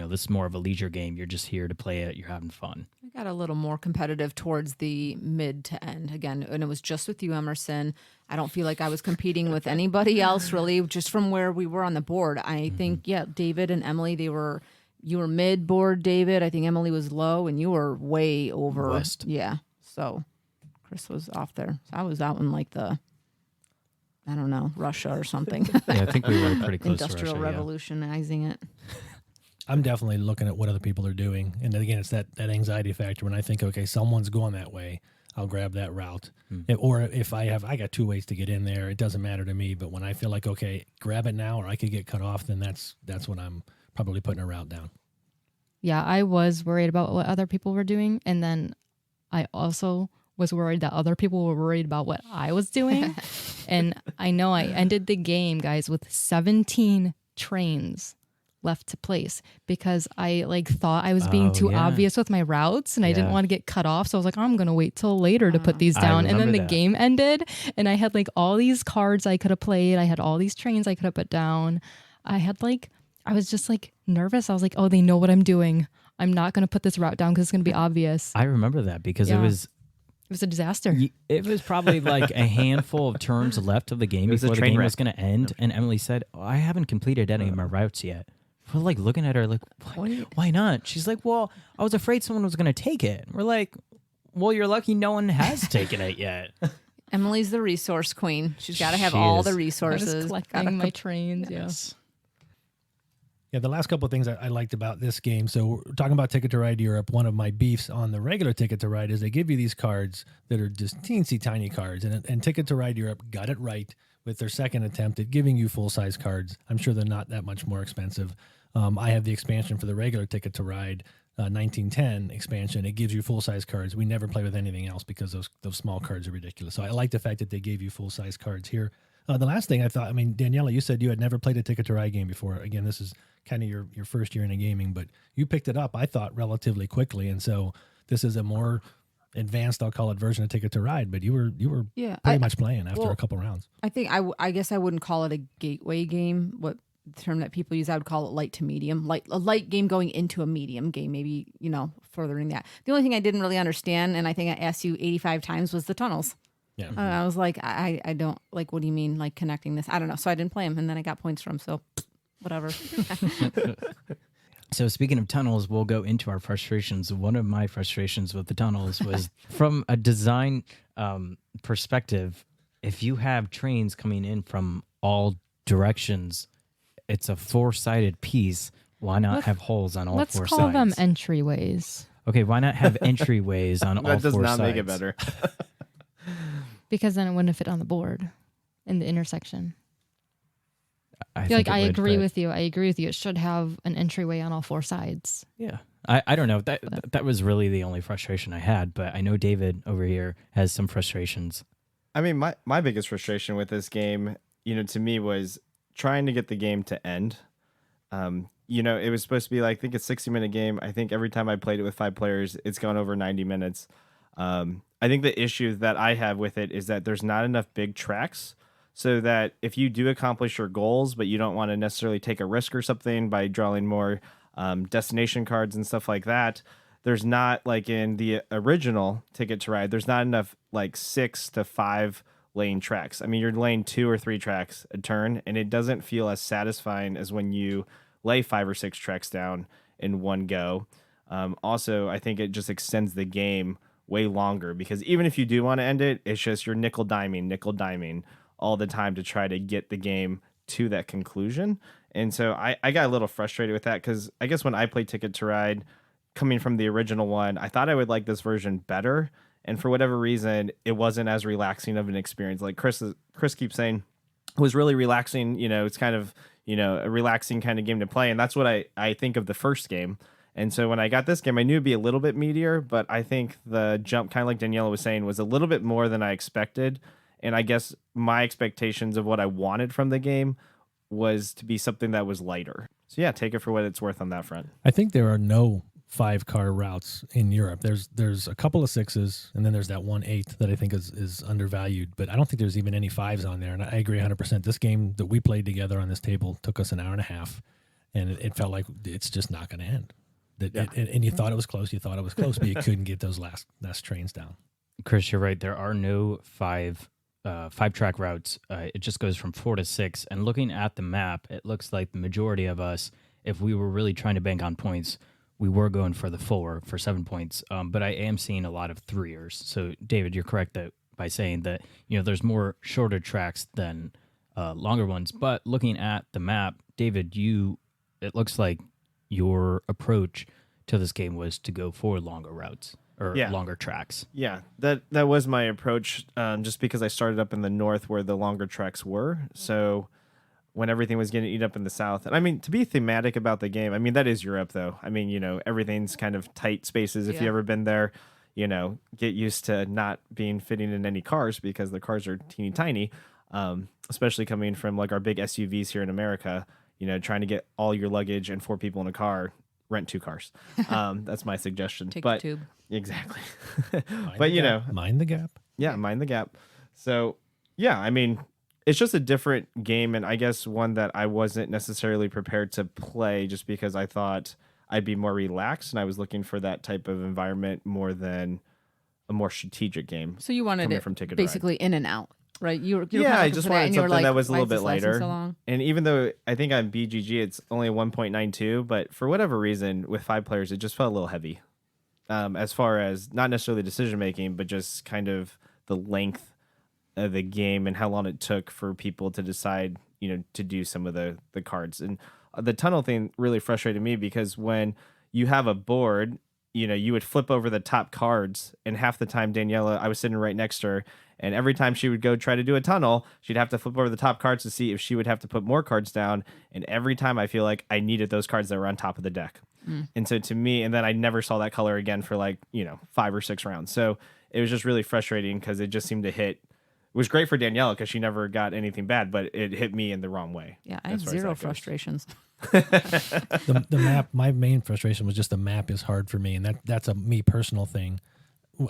this is more of a leisure game, you're just here to play it, you're having fun? I got a little more competitive towards the mid to end again, and it was just with you, Emerson. I don't feel like I was competing with anybody else really, just from where we were on the board. I think, yeah, David and Emily, you were mid board, David. I think Emily was low, and you were way over. West. Yeah, so Chris was off there. So I was out in like I don't know, Russia or something. Yeah, I think we were pretty close Industrial to Russia, revolutionizing it. I'm definitely looking at what other people are doing. And again, it's that anxiety factor when I think, okay, someone's going that way, I'll grab that route. Or if I got 2 ways to get in there, it doesn't matter to me. But when I feel like, okay, grab it now or I could get cut off, then that's when I'm probably putting a route down. Yeah, I was worried about what other people were doing. And then I also was worried that other people were worried about what I was doing. And I know I ended the game, guys, with 17 trains left to place because I thought I was being too obvious with my routes and I didn't want to get cut off. So I was like, I'm going to wait till later to put these down. And then the game ended and I had all these cards I could have played. I had all these trains I could have put down. I was just nervous. I was like, oh, they know what I'm doing. I'm not going to put this route down because it's going to be obvious. I remember that because it was a disaster. It was probably a handful of turns left of the game before the game was going to end. And Emily said, I haven't completed any of my routes yet. We're looking at her why not? She's like, well, I was afraid someone was going to take it. We're like, well, you're lucky no one has taken it yet. Emily's the resource queen. She's got to have She all is. the I resources. was collecting my trains. Yes. Yeah, the last couple of things I liked about this game. So we're talking about Ticket to Ride Europe. One of my beefs on the regular Ticket to Ride is they give you these cards that are just teensy tiny cards. And Ticket to Ride Europe got it right with their second attempt at giving you full-size cards. I'm sure they're not that much more expensive. I have the expansion for the regular Ticket to Ride 1910 expansion. It gives you full-size cards. We never play with anything else because those small cards are ridiculous. So I like the fact that they gave you full-size cards here. The last thing I thought, Daniela, you said you had never played a Ticket to Ride game before. Again, this is kind of your first year in gaming, but you picked it up, I thought, relatively quickly. And so this is a more advanced, I'll call it, version of Ticket to Ride, but you were Yeah, pretty much playing after well, a couple rounds. I think I guess I wouldn't call it a gateway game. What term that people use, I would call it light to medium, a light game going into a medium game, maybe, furthering that. The only thing I didn't really understand, and I think I asked you 85 times, was the tunnels. Yeah. I was like, I don't, like, what do you mean, like, connecting this? I don't know. So I didn't play them, and then I got points from, so whatever. So speaking of tunnels, we'll go into our frustrations. One of my frustrations with the tunnels was from a design perspective. If you have trains coming in from all directions, it's a 4-sided piece. Why not have holes on all 4 sides? Let's call them entryways. Okay, why not have entryways on all 4 sides? That does not make it better. Because then it wouldn't fit on the board in the intersection. I feel like I would, agree but- with you. I agree with you. It should have an entryway on all 4 sides. Yeah. I don't know. That was really the only frustration I had, but I know David over here has some frustrations. I mean, my biggest frustration with this game, to me was trying to get the game to end. It was supposed to be like, I think a 60-minute game. I think every time I played it with 5 players, it's gone over 90 minutes. I think the issue that I have with it is that there's not enough big tracks so that if you do accomplish your goals, but you don't want to necessarily take a risk or something by drawing more destination cards and stuff like that, there's not, like in the original Ticket to Ride, there's not enough like 6 to 5 lane tracks. I mean, you're laying 2 or 3 tracks a turn, and it doesn't feel as satisfying as when you lay 5 or 6 tracks down in one go. Also, I think it just extends the game way longer, because even if you do want to end it, it's just you're nickel diming all the time to try to get the game to that conclusion. And so I got a little frustrated with that, because I guess when I played Ticket to Ride, coming from the original one, I thought I would like this version better. And for whatever reason, it wasn't as relaxing of an experience. Like Chris keeps saying, it was really relaxing. It's kind of, a relaxing kind of game to play. And that's what I think of the first game. And so when I got this game, I knew it'd be a little bit meatier, but I think the jump, kind of like Daniela was saying, was a little bit more than I expected. And I guess my expectations of what I wanted from the game was to be something that was lighter. So yeah, take it for what it's worth on that front. I think there are no 5-car routes in Europe. There's a couple of 6s, and then there's that 1 8 that I think is undervalued, but I don't think there's even any 5s on there. And I agree 100%. This game that we played together on this table took us an hour and a half, and it felt like it's just not going to end. And you thought it was close, but you couldn't get those last trains down. Chris, you're right. There are no 5-track routes. It just goes from 4 to 6. And looking at the map, it looks like the majority of us, if we were really trying to bank on points, we were going for the 4 for 7 points. But I am seeing a lot of 3ers. So, David, you're correct by saying that there's more shorter tracks than longer ones. But looking at the map, David, it looks like your approach to this game was to go for longer routes or longer tracks. Yeah, that was my approach, just because I started up in the north where the longer tracks were. So when everything was getting eaten up in the south, and I mean, to be thematic about the game, I mean, that is Europe, though. I mean, everything's kind of tight spaces. If you ever been there, get used to not being fitting in any cars, because the cars are teeny tiny, especially coming from like our big SUVs here in America. Trying to get all your luggage and 4 people in a car, rent 2 cars. That's my suggestion. Take the tube. Exactly. Mind the gap. Yeah, mind the gap. So, yeah, I mean, it's just a different game, and I guess one that I wasn't necessarily prepared to play, just because I thought I'd be more relaxed, and I was looking for that type of environment more than a more strategic game. So you wanted coming it from Ticket to basically in and out, right? You were I just wanted something that was a little bit lighter. So long? And even though I think on BGG it's only a 1.92, but for whatever reason with 5 players it just felt a little heavy. As far as not necessarily decision making, but just kind of the length of the game and how long it took for people to decide, to do some of the cards. And the tunnel thing really frustrated me, because when you have a board, you would flip over the top cards, and half the time Daniela, I was sitting right next to her, and every time she would go try to do a tunnel, she'd have to flip over the top cards to see if she would have to put more cards down. And every time I feel like I needed those cards that were on top of the deck. And so to me, and then I never saw that color again for 5 or 6 rounds. So it was just really frustrating, because it just seemed to hit. It was great for Daniela because she never got anything bad, but it hit me in the wrong way. Yeah, I have 0 frustrations. The map, my main frustration was just the map is hard for me, and that's a me personal thing.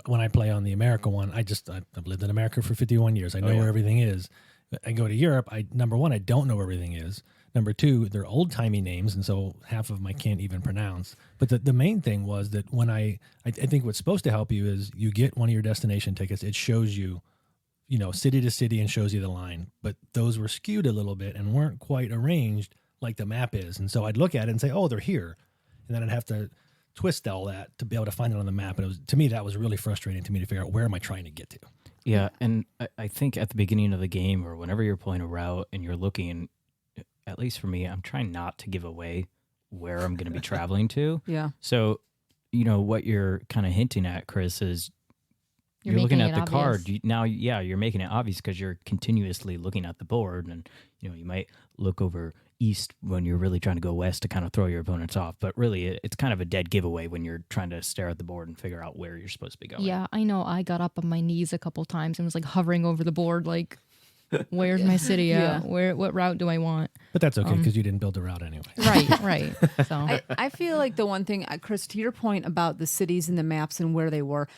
when I play on the America one, I've lived in America for 51 years. I know where everything is. I go to Europe. Number one, I don't know where everything is. Number two, they're old timey names, and so half of them I can't even pronounce. But the main thing was that when I think what's supposed to help you is you get one of your destination tickets. It shows you, city to city and shows you the line. But those were skewed a little bit and weren't quite arranged like the map is. And so I'd look at it and say, oh, they're here, and then I'd have to twist all that to be able to find it on the map. And to me, that was really frustrating to me to figure out where am I trying to get to. Yeah, and I think at the beginning of the game or whenever you're playing a route and you're looking, at least for me, I'm trying not to give away where I'm going to be traveling to. Yeah. So, what you're kind of hinting at, Chris, is you're making looking at it the obvious. card. You're making it obvious because you're continuously looking at the board, and you might look over east when you're really trying to go west to kind of throw your opponents off. But really, it's kind of a dead giveaway when you're trying to stare at the board and figure out where you're supposed to be going. Yeah, I know. I got up on my knees a couple times and was like hovering over the board, like, where's my city at? Yeah. What route do I want? But that's okay because you didn't build the route anyway. Right. So I feel like the one thing, Chris, to your point about the cities and the maps and where they were,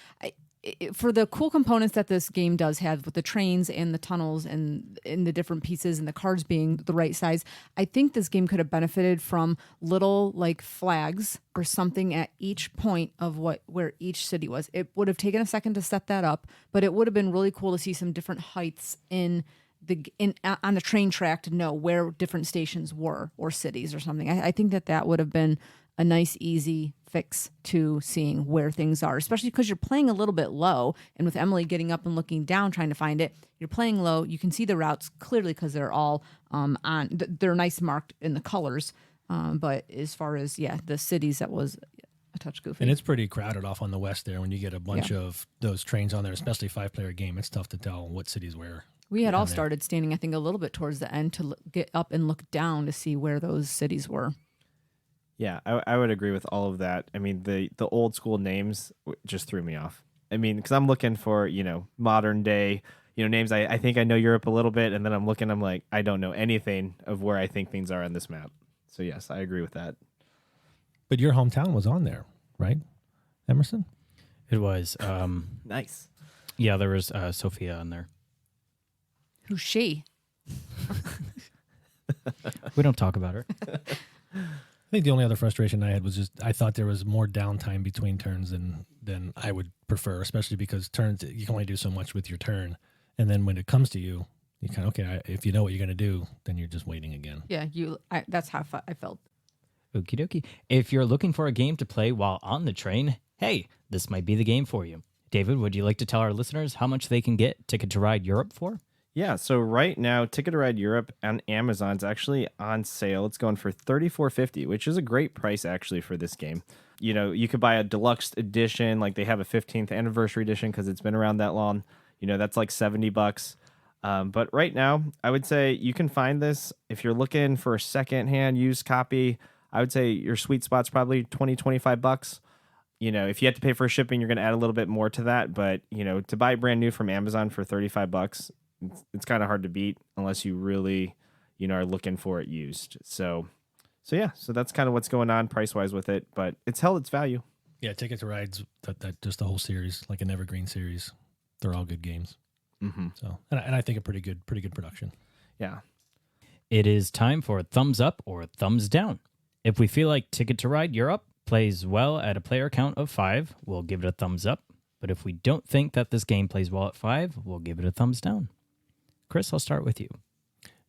for the cool components that this game does have with the trains and the tunnels and in the different pieces and the cards being the right size, I think this game could have benefited from little like flags or something at each point of where each city was. It would have taken a second to set that up, but it would have been really cool to see some different heights on the train track to know where different stations were or cities or something. I think that would have been a nice, easy fix to seeing where things are, especially because you're playing a little bit low. And with Emily getting up and looking down, trying to find it, you're playing low. You can see the routes clearly because they're all they're nice marked in the colors. But as far as, the cities, that was a touch goofy. And it's pretty crowded off on the west there. When you get a bunch of those trains on there, especially 5-player game, it's tough to tell what cities where. We had all started standing, I think, a little bit towards the end to get up and look down to see where those cities were. Yeah, I would agree with all of that. I mean, the old school names just threw me off. I mean, because I'm looking for, modern day, names. I think I know Europe a little bit, and then I'm like, I don't know anything of where I think things are on this map. So, yes, I agree with that. But your hometown was on there, right, Emerson? It was. Nice. Yeah, there was Sophia on there. Who's she? We don't talk about her. I think the only other frustration I had was just I thought there was more downtime between turns than I would prefer, especially because turns, you can only do so much with your turn. And then when it comes to you kind of, if you know what you're going to do, then you're just waiting again. Yeah, that's how I felt. Okie dokie. If you're looking for a game to play while on the train, hey, this might be the game for you. David, would you like to tell our listeners how much they can get Ticket to Ride Europe for? Yeah, so right now, Ticket to Ride Europe on Amazon's actually on sale. It's going for $34.50, which is a great price actually for this game. You could buy a deluxe edition, like they have a 15th anniversary edition because it's been around that long. That's like $70. But right now, I would say you can find this if you're looking for a secondhand used copy. I would say your sweet spot's probably $20-25. If you have to pay for shipping, you're going to add a little bit more to that. But to buy brand new from Amazon for $35. It's kind of hard to beat unless you really, are looking for it used. So that's kind of what's going on price-wise with it, but it's held its value. Yeah, Ticket to Ride's that just the whole series, like an evergreen series. They're all good games. Mm-hmm. So, and I think a pretty good production. Yeah. It is time for a thumbs up or a thumbs down. If we feel like Ticket to Ride Europe plays well at a player count of 5, we'll give it a thumbs up. But if we don't think that this game plays well at 5, we'll give it a thumbs down. Chris, I'll start with you.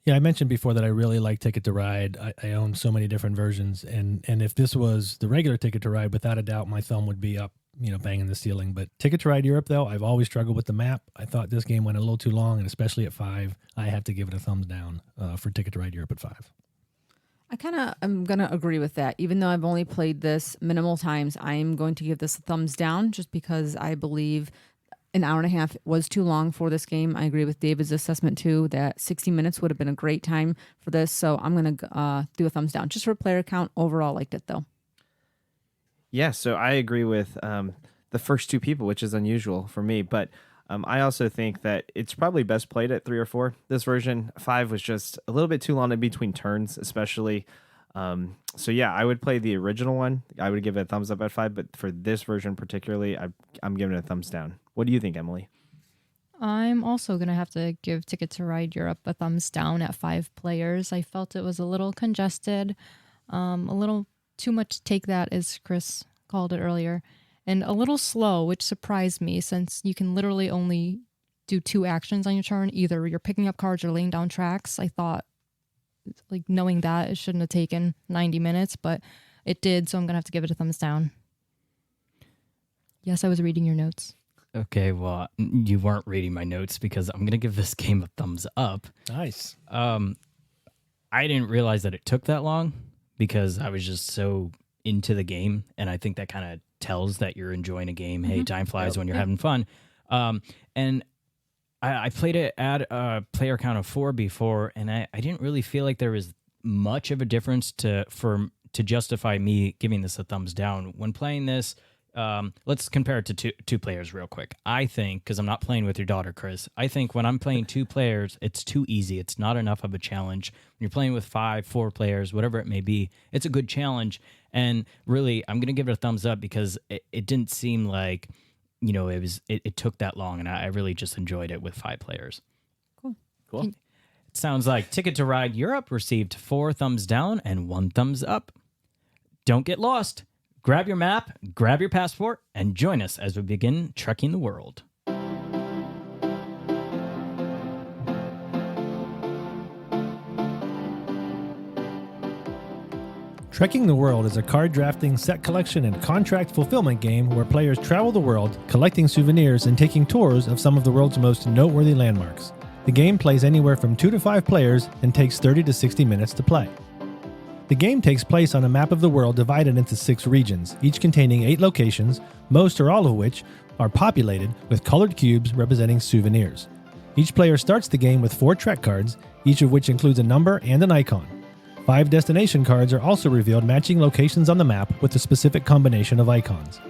Yeah, I mentioned before that I really like Ticket to Ride. I own so many different versions, and if this was the regular Ticket to Ride, without a doubt, my thumb would be up, banging the ceiling. But Ticket to Ride Europe, though, I've always struggled with the map. I thought this game went a little too long, and especially at 5, I have to give it a thumbs down for Ticket to Ride Europe at 5. I kind of am going to agree with that. Even though I've only played this minimal times, I'm going to give this a thumbs down just because I believe an hour and a half was too long for this game. I agree with David's assessment too, that 60 minutes would have been a great time for this. So I'm going to do a thumbs down. Just for player count, overall liked it though. Yeah, so I agree with the first two people, which is unusual for me. But I also think that it's probably best played at 3 or 4. This version, 5 was just a little bit too long in between turns, especially. So yeah, I would play the original one. I would give it a thumbs up at 5, but for this version particularly, I'm giving it a thumbs down. What do you think, Emily? I'm also going to have to give Ticket to Ride Europe a thumbs down at 5 players. I felt it was a little congested, a little too much to take that, as Chris called it earlier, and a little slow, which surprised me since you can literally only do 2 actions on your turn. Either you're picking up cards or laying down tracks. I thought, like, knowing that, it shouldn't have taken 90 minutes, but it did, so I'm going to have to give it a thumbs down. Yes, I was reading your notes. Okay, well, you weren't reading my notes because I'm going to give this game a thumbs up. Nice. I didn't realize that it took that long because I was just so into the game, and I think that kind of tells that you're enjoying a game. Hey, time flies when you're having fun. And I played it at a player count of 4 before, and I didn't really feel like there was much of a difference to justify me giving this a thumbs down. When playing this, let's compare it to two players real quick. I think, because I'm not playing with your daughter, Chris, I think when I'm playing 2 players, it's too easy. It's not enough of a challenge. When you're playing with 5, 4 players, whatever it may be, it's a good challenge. And really, I'm going to give it a thumbs up because it didn't seem like, it took that long, and I really just enjoyed it with 5 players. Cool. It sounds like Ticket to Ride Europe received 4 thumbs down and 1 thumbs up. Don't get lost. Grab your map, grab your passport, and join us as we begin trekking the world. Trekking the World is a card drafting, set collection, and contract fulfillment game where players travel the world, collecting souvenirs and taking tours of some of the world's most noteworthy landmarks. The game plays anywhere from 2 to 5 players and takes 30 to 60 minutes to play. The game takes place on a map of the world divided into 6 regions, each containing 8 locations, most or all of which are populated with colored cubes representing souvenirs. Each player starts the game with 4 Trek cards, each of which includes a number and an icon. 5 destination cards are also revealed matching locations on the map with a specific combination of icons.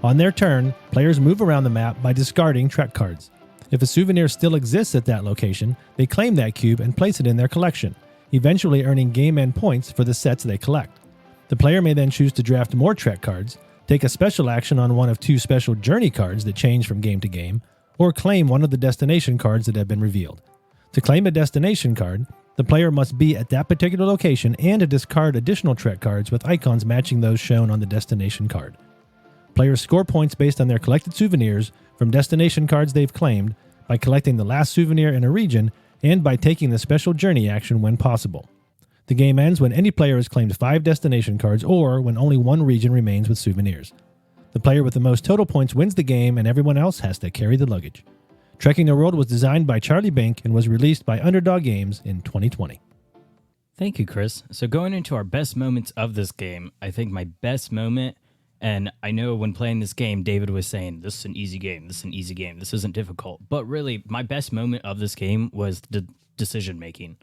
On their turn, players move around the map by discarding Trek cards. If a souvenir still exists at that location, they claim that cube and place it in their collection, eventually earning game end points for the sets they collect. The player may then choose to draft more Trek cards, take a special action on one of 2 special Journey cards that change from game to game, or claim one of the destination cards that have been revealed. To claim a destination card, the player must be at that particular location and discard additional Trek cards with icons matching those shown on the destination card. Players score points based on their collected souvenirs from destination cards they've claimed, by collecting the last souvenir in a region, and by taking the special Journey action when possible. The game ends when any player has claimed 5 destination cards or when only 1 region remains with souvenirs. The player with the most total points wins the game, and everyone else has to carry the luggage. Trekking the World was designed by Charlie Bink and was released by Underdog Games in 2020. Thank you, Chris. So going into our best moments of this game, I think my best moment, and I know when playing this game, David was saying, this is an easy game, this is an easy game, this isn't difficult. But really, my best moment of this game was the decision-making.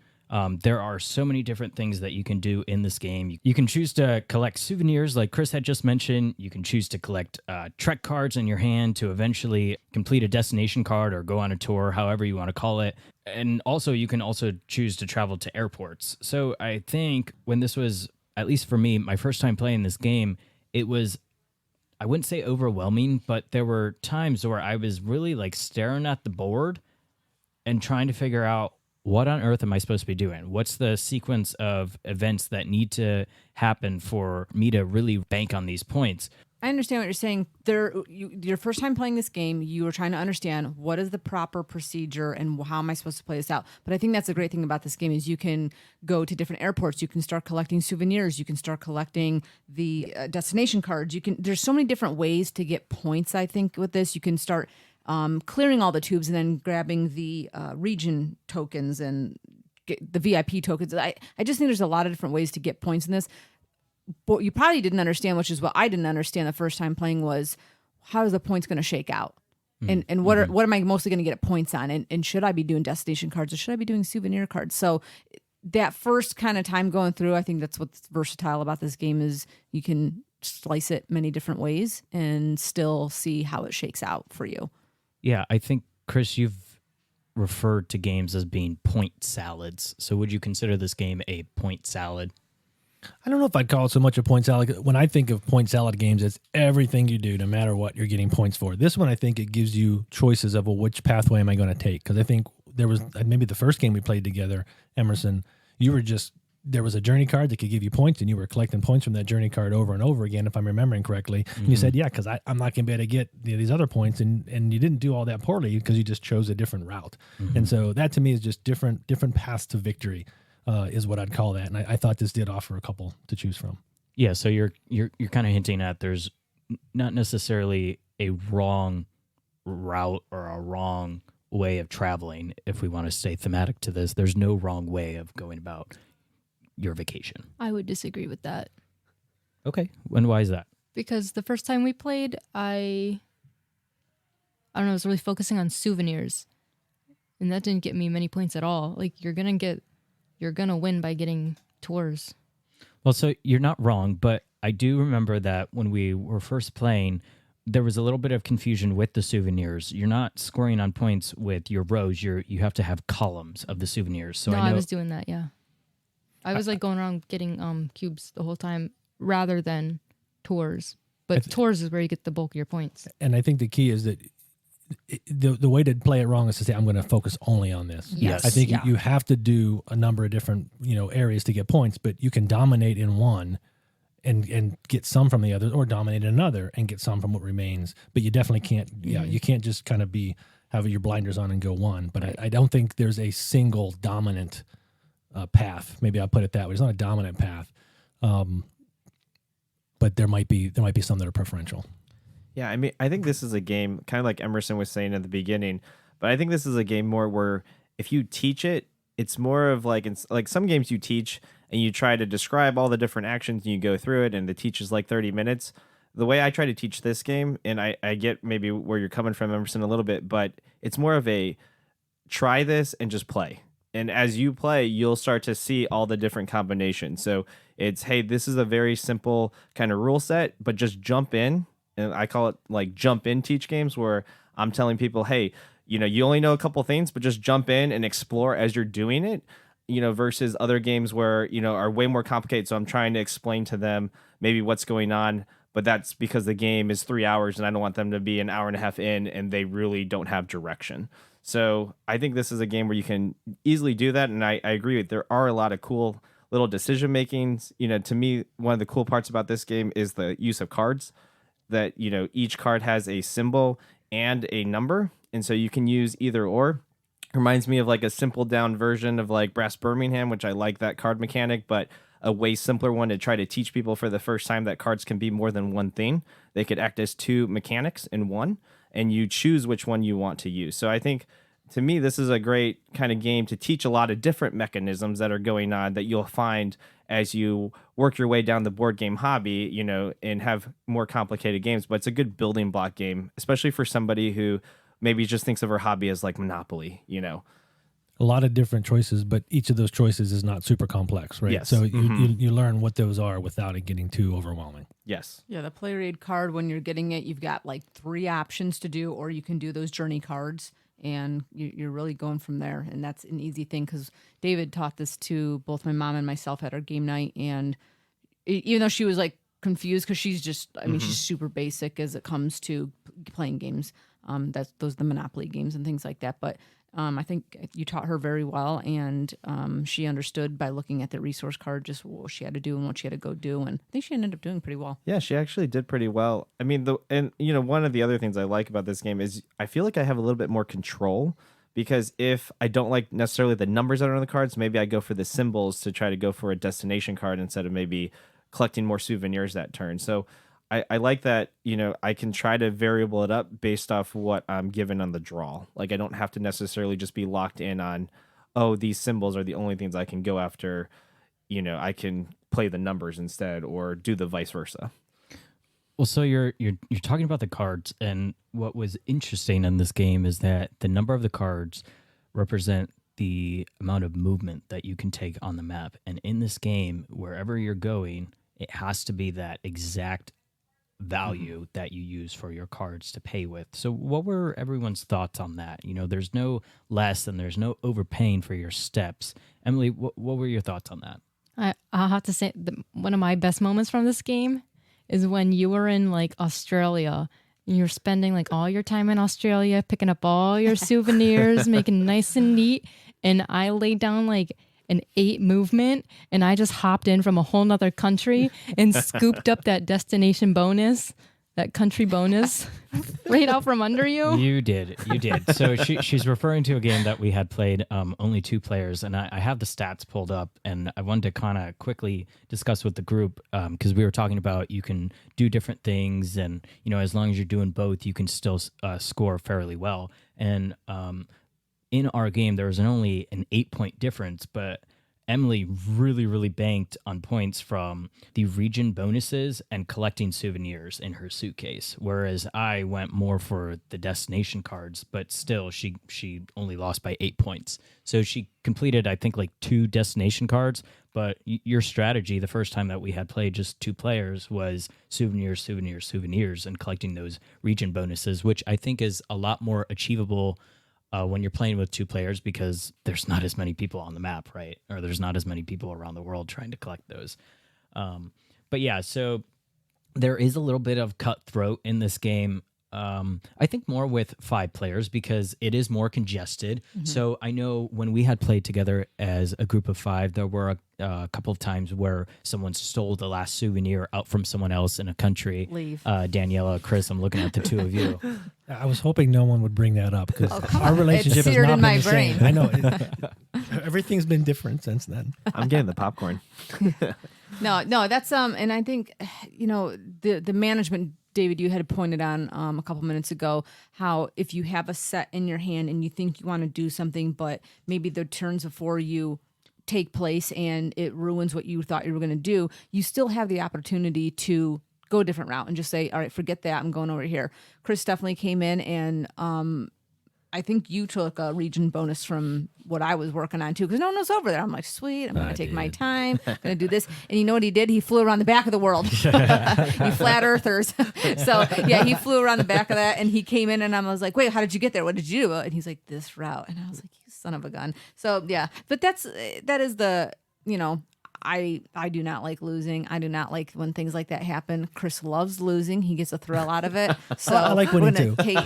There are so many different things that you can do in this game. You can choose to collect souvenirs like Chris had just mentioned. You can choose to collect Trek cards in your hand to eventually complete a destination card or go on a tour, however you want to call it. And also, you can also choose to travel to airports. So I think when this was, at least for me, my first time playing this game, it was, I wouldn't say overwhelming, but there were times where I was really like staring at the board and trying to figure out, what on earth am I supposed to be doing? What's the sequence of events that need to happen for me to really bank on these points? I understand what you're saying. Your first time playing this game, you were trying to understand what is the proper procedure and how am I supposed to play this out. But I think that's the great thing about this game is you can go to different airports. You can start collecting souvenirs. You can start collecting the destination cards. There's so many different ways to get points, I think, with this. You can start clearing all the tubes and then grabbing the region tokens and get the VIP tokens. I just think there's a lot of different ways to get points in this. What you probably didn't understand, which is what I didn't understand the first time playing, was how is the points going to shake out? And what am I mostly going to get points on? And should I be doing destination cards or should I be doing souvenir cards? So that first kind of time going through, I think that's what's versatile about this game is you can slice it many different ways and still see how it shakes out for you. Yeah, I think, Chris, you've referred to games as being point salads. So would you consider this game a point salad? I don't know if I'd call it so much a point salad. When I think of point salad games, it's everything you do, no matter what, you're getting points for. This one, I think it gives you choices of, well, which pathway am I going to take? Because I think there was maybe the first game we played together, Emerson, there was a journey card that could give you points, and you were collecting points from that journey card over and over again, if I'm remembering correctly. Mm-hmm. And you said, yeah, because I'm not going to be able to get these other points, and you didn't do all that poorly because you just chose a different route. Mm-hmm. And so that to me is just different paths to victory. Is what I'd call that, and I thought this did offer a couple to choose from. Yeah, so you're kind of hinting at there's not necessarily a wrong route or a wrong way of traveling. If we want to stay thematic to this, there's no wrong way of going about your vacation. I would disagree with that. Okay, and why is that? Because the first time we played, I don't know, I was really focusing on souvenirs, and that didn't get me many points at all. Like you're gonna win by getting tours. Well, so you're not wrong, but I do remember that when we were first playing, there was a little bit of confusion with the souvenirs. You're not scoring on points with your rows. You have to have columns of the souvenirs. So no, I was doing that. Yeah, I was like going around getting cubes the whole time rather than tours. But tours is where you get the bulk of your points. And I think the key is that the way to play it wrong is to say, I'm going to focus only on this. Yes. I think you have to do a number of different, areas to get points, but you can dominate in one and get some from the others, or dominate in another and get some from what remains. But you definitely can't, you can't just kind of have your blinders on and go one. But I don't think there's a single dominant path. Maybe I'll put it that way. It's not a dominant path. But there might be some that are preferential. Yeah, I mean, I think this is a game, kind of like Emerson was saying at the beginning, but I think this is a game more where if you teach it, it's more of like some games you teach and you try to describe all the different actions and you go through it and the teach is like 30 minutes. The way I try to teach this game, and I get maybe where you're coming from, Emerson, a little bit, but it's more of a try this and just play. And as you play, you'll start to see all the different combinations. So it's, hey, this is a very simple kind of rule set, but just jump in. And I call it like jump in teach games, where I'm telling people, hey, you only know a couple things, but just jump in and explore as you're doing it, versus other games where, are way more complicated. So I'm trying to explain to them maybe what's going on, but that's because the game is 3 hours and I don't want them to be an hour and a half in and they really don't have direction. So I think this is a game where you can easily do that. And I agree with, there are a lot of cool little decision makings. To me, one of the cool parts about this game is the use of cards. That each card has a symbol and a number, and so you can use either or. Reminds me of like a simple down version of like Brass Birmingham, which I like that card mechanic, but a way simpler one to try to teach people for the first time that cards can be more than one thing. They could act as two mechanics in one, and you choose which one you want to use. So I think, to me, this is a great kind of game to teach a lot of different mechanisms that are going on that you'll find as you work your way down the board game hobby, and have more complicated games. But it's a good building block game, especially for somebody who maybe just thinks of her hobby as like Monopoly, A lot of different choices, but each of those choices is not super complex, right? Yes. So you learn what those are without it getting too overwhelming. Yes. Yeah, the player aid card, when you're getting it, you've got like 3 options to do, or you can do those journey cards. And you're really going from there. And that's an easy thing, because David taught this to both my mom and myself at our game night. And even though she was like confused, because she's just, she's super basic as it comes to playing games. Those the Monopoly games and things like that. But I think you taught her very well. And she understood by looking at the resource card just what she had to do and what she had to go do. And I think she ended up doing pretty well. Yeah, she actually did pretty well. I mean, one of the other things I like about this game is I feel like I have a little bit more control, because if I don't like necessarily the numbers that are on the cards, maybe I go for the symbols to try to go for a destination card instead of maybe collecting more souvenirs that turn. So I like that, I can try to variable it up based off what I'm given on the draw. Like, I don't have to necessarily just be locked in on, oh, these symbols are the only things I can go after. I can play the numbers instead, or do the vice versa. Well, so you're talking about the cards, and what was interesting in this game is that the number of the cards represent the amount of movement that you can take on the map. And in this game, wherever you're going, it has to be that exact value that you use for your cards to pay with. So what were everyone's thoughts on that? There's no less and there's no overpaying for your steps. Emily, what were your thoughts on that? I'll have to say one of my best moments from this game is when you were in like Australia and you're spending like all your time in Australia, picking up all your souvenirs, making nice and neat. And I laid down like an 8 movement and I just hopped in from a whole nother country and scooped up that destination bonus, that country bonus right out from under you. You did. So she's referring to a game that we had played only 2 players, and I have the stats pulled up, and I wanted to kind of quickly discuss with the group because we were talking about you can do different things, and as long as you're doing both, you can still score fairly well. And in our game, there was only an 8-point difference, but Emily really, really banked on points from the region bonuses and collecting souvenirs in her suitcase, whereas I went more for the destination cards, but still she only lost by 8 points. So she completed, I think, like 2 destination cards, but your strategy the first time that we had played just 2 players was souvenirs, and collecting those region bonuses, which I think is a lot more achievable when you're playing with 2 players because there's not as many people on the map, right? Or there's not as many people around the world trying to collect those. But yeah, so there is a little bit of cutthroat in this game. I think more with 5 players because it is more congested. Mm-hmm. So I know when we had played together as a group of 5, there were a couple of times where someone stole the last souvenir out from someone else in a country. Leave. Daniela, Chris, I'm looking at the 2 of you. I was hoping no one would bring that up because our relationship has not been the same. I know. Everything's been different since then. I'm getting the popcorn. No, that's and I think the management, David, you had pointed on a couple minutes ago how if you have a set in your hand and you think you want to do something, but maybe the turns before you take place and it ruins what you thought you were going to do, you still have the opportunity to go a different route and just say, all right, forget that, I'm going over here. Chris definitely came in and I think you took a region bonus from what I was working on too, because no one was over there. I'm like, sweet, I'm going to take my time, I'm going to do this. And you know what he did? He flew around the back of the world. You flat earthers. So yeah, he flew around the back of that and he came in and I was like, wait, how did you get there? What did you do? And he's like, this route. And I was like, you son of a gun. So yeah, but that is the, I do not like losing. I do not like when things like that happen. Chris loves losing. He gets a thrill out of it. So I like winning too.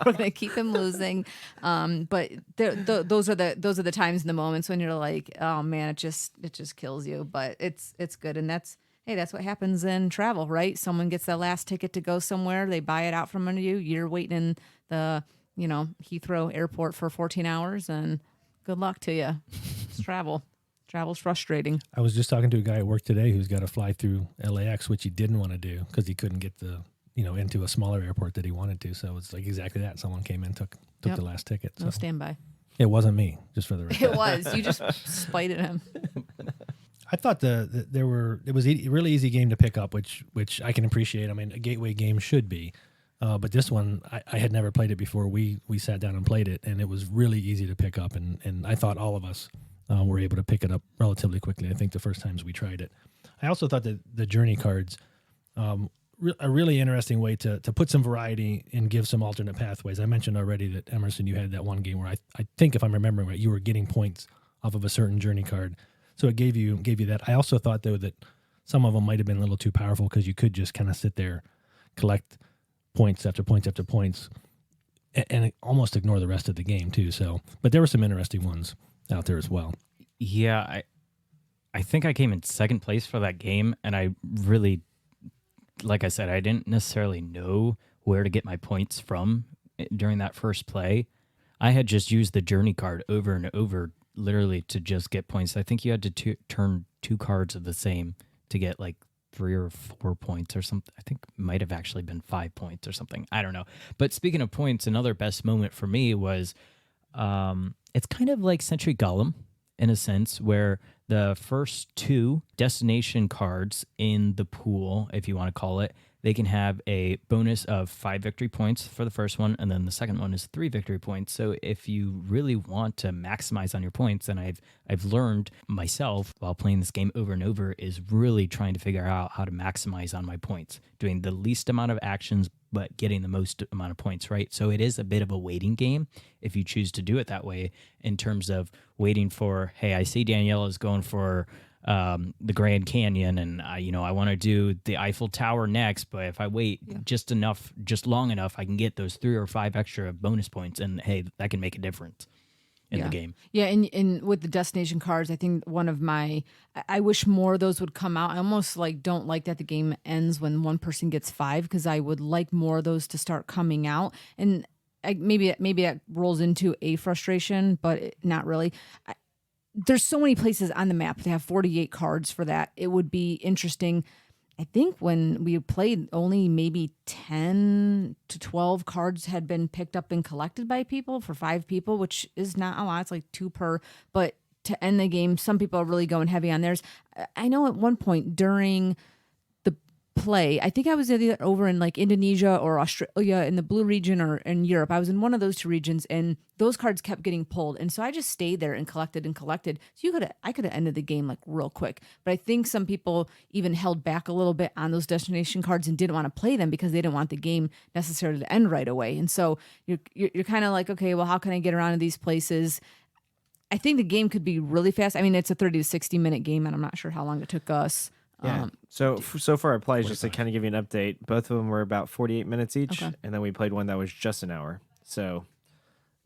We're gonna keep him losing. But those are the times and the moments when you're like, oh man, it just kills you. But it's good, and that's what happens in travel, right? Someone gets the last ticket to go somewhere. They buy it out from under you. You're waiting in the Heathrow Airport for 14 hours, and good luck to you. It's travel. Travel's frustrating. I was just talking to a guy at work today who's got to fly through LAX, which he didn't want to do because he couldn't get into a smaller airport that he wanted to. So it's like exactly that. Someone came in, took the last ticket. So. No standby. It wasn't me, just for the record. It was. You just spited him. I thought it was a really easy game to pick up, which I can appreciate. I mean, a gateway game should be. But this one, I had never played it before. We sat down and played it, and it was really easy to pick up. And I thought all of us were able to pick it up relatively quickly. I think the first times we tried it. I also thought that the journey cards, a really interesting way to put some variety and give some alternate pathways. I mentioned already that, Emerson, you had that one game where I think, if I'm remembering right, you were getting points off of a certain journey card. So it gave you that. I also thought, though, that some of them might have been a little too powerful because you could just kind of sit there, collect points after points after points, and almost ignore the rest of the game, too. So, but there were some interesting ones out there as well. Yeah, I think I came in second place for that game, and I really, like I said, I didn't necessarily know where to get my points from during that first play. I had just used the journey card over and over, literally, to just get points. I think you had to turn 2 cards of the same to get like 3 or 4 points or something. I think it might have actually been 5 points or something. I don't know. But speaking of points, another best moment for me was it's kind of like Century Golem in a sense, where the first 2 destination cards in the pool, if you want to call it, they can have a bonus of 5 victory points for the first one, and then the second one is 3 victory points. So if you really want to maximize on your points, and I've learned myself while playing this game over and over, is really trying to figure out how to maximize on my points, doing the least amount of actions but getting the most amount of points, right? So it is a bit of a waiting game if you choose to do it that way, in terms of waiting for, hey, I see Daniela is going for the Grand Canyon, and I want to do the Eiffel Tower next. But if I wait just long enough, I can get those 3 or 5 extra bonus points, and hey, that can make a difference in the game. Yeah, and with the destination cards, I think I wish more of those would come out. I almost don't like that the game ends when one person gets 5, because I would like more of those to start coming out. And maybe that rolls into a frustration, but not really. There's so many places on the map to have 48 cards for that. It would be interesting. I think when we played, only maybe 10 to 12 cards had been picked up and collected by people for 5 people, which is not a lot. It's like 2 per. But to end the game, some people are really going heavy on theirs. I know at one point during the play, I think I was either over in Indonesia or Australia in the blue region, or in Europe. I was in one of those 2 regions, and those cards kept getting pulled. And so I just stayed there and collected. So I could have ended the game real quick. But I think some people even held back a little bit on those destination cards and didn't want to play them because they didn't want the game necessarily to end right away. And so you're kind of like, okay, well, how can I get around to these places? I think the game could be really fast. I mean, it's a 30 to 60 minute game, and I'm not sure how long it took us. Yeah. So far our plays, just to kind of give you an update, both of them were about 48 minutes each, and then we played one that was just an hour. So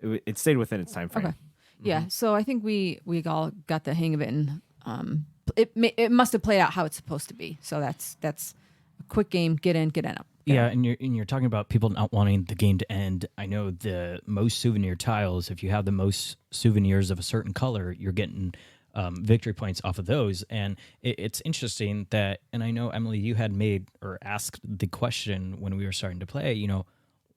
it stayed within its time frame. Okay. Yeah. So I think we all got the hang of it, and it must have played out how it's supposed to be. So that's a quick game. Get in, get out. Yeah, and you're talking about people not wanting the game to end. I know the most souvenir tiles, if you have the most souvenirs of a certain color, you're getting victory points off of those. And it's interesting that, and I know, Emily, you had made or asked the question when we were starting to play,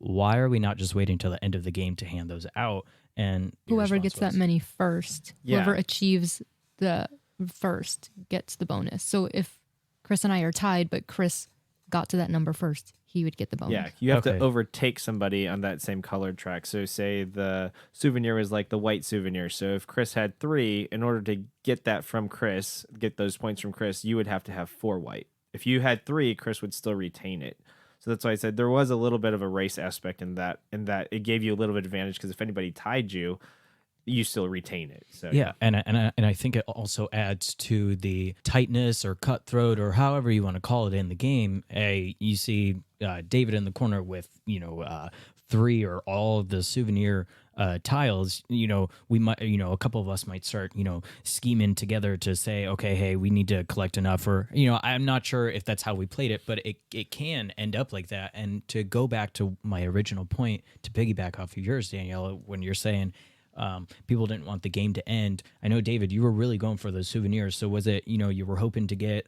why are we not just waiting till the end of the game to hand those out? And whoever gets that many first, Yeah. whoever achieves the first gets the bonus. So if Chris and I are tied, but Chris got to that number first, he would get the bonus. Yeah, you have to Okay. overtake somebody on that same colored track. So say the souvenir was like the white souvenir. So if Chris had 3, in order to get that from Chris, get those points from Chris, you would have to have 4 white. If you had 3, Chris would still retain it. So that's why I said there was a little bit of a race aspect in that it gave you a little bit of advantage, because if anybody tied you, you still retain it. So Yeah, and I think it also adds to the tightness or cutthroat or however you want to call it in the game. You see David in the corner with 3 or all of the souvenir tiles. We might, a couple of us might start scheming together to say, okay, hey, we need to collect enough. Or I'm not sure if that's how we played it, but it can end up like that. And to go back to my original point, to piggyback off of yours, Daniela, when you're saying people didn't want the game to end. I know, David, you were really going for those souvenirs. So was it, you were hoping to get,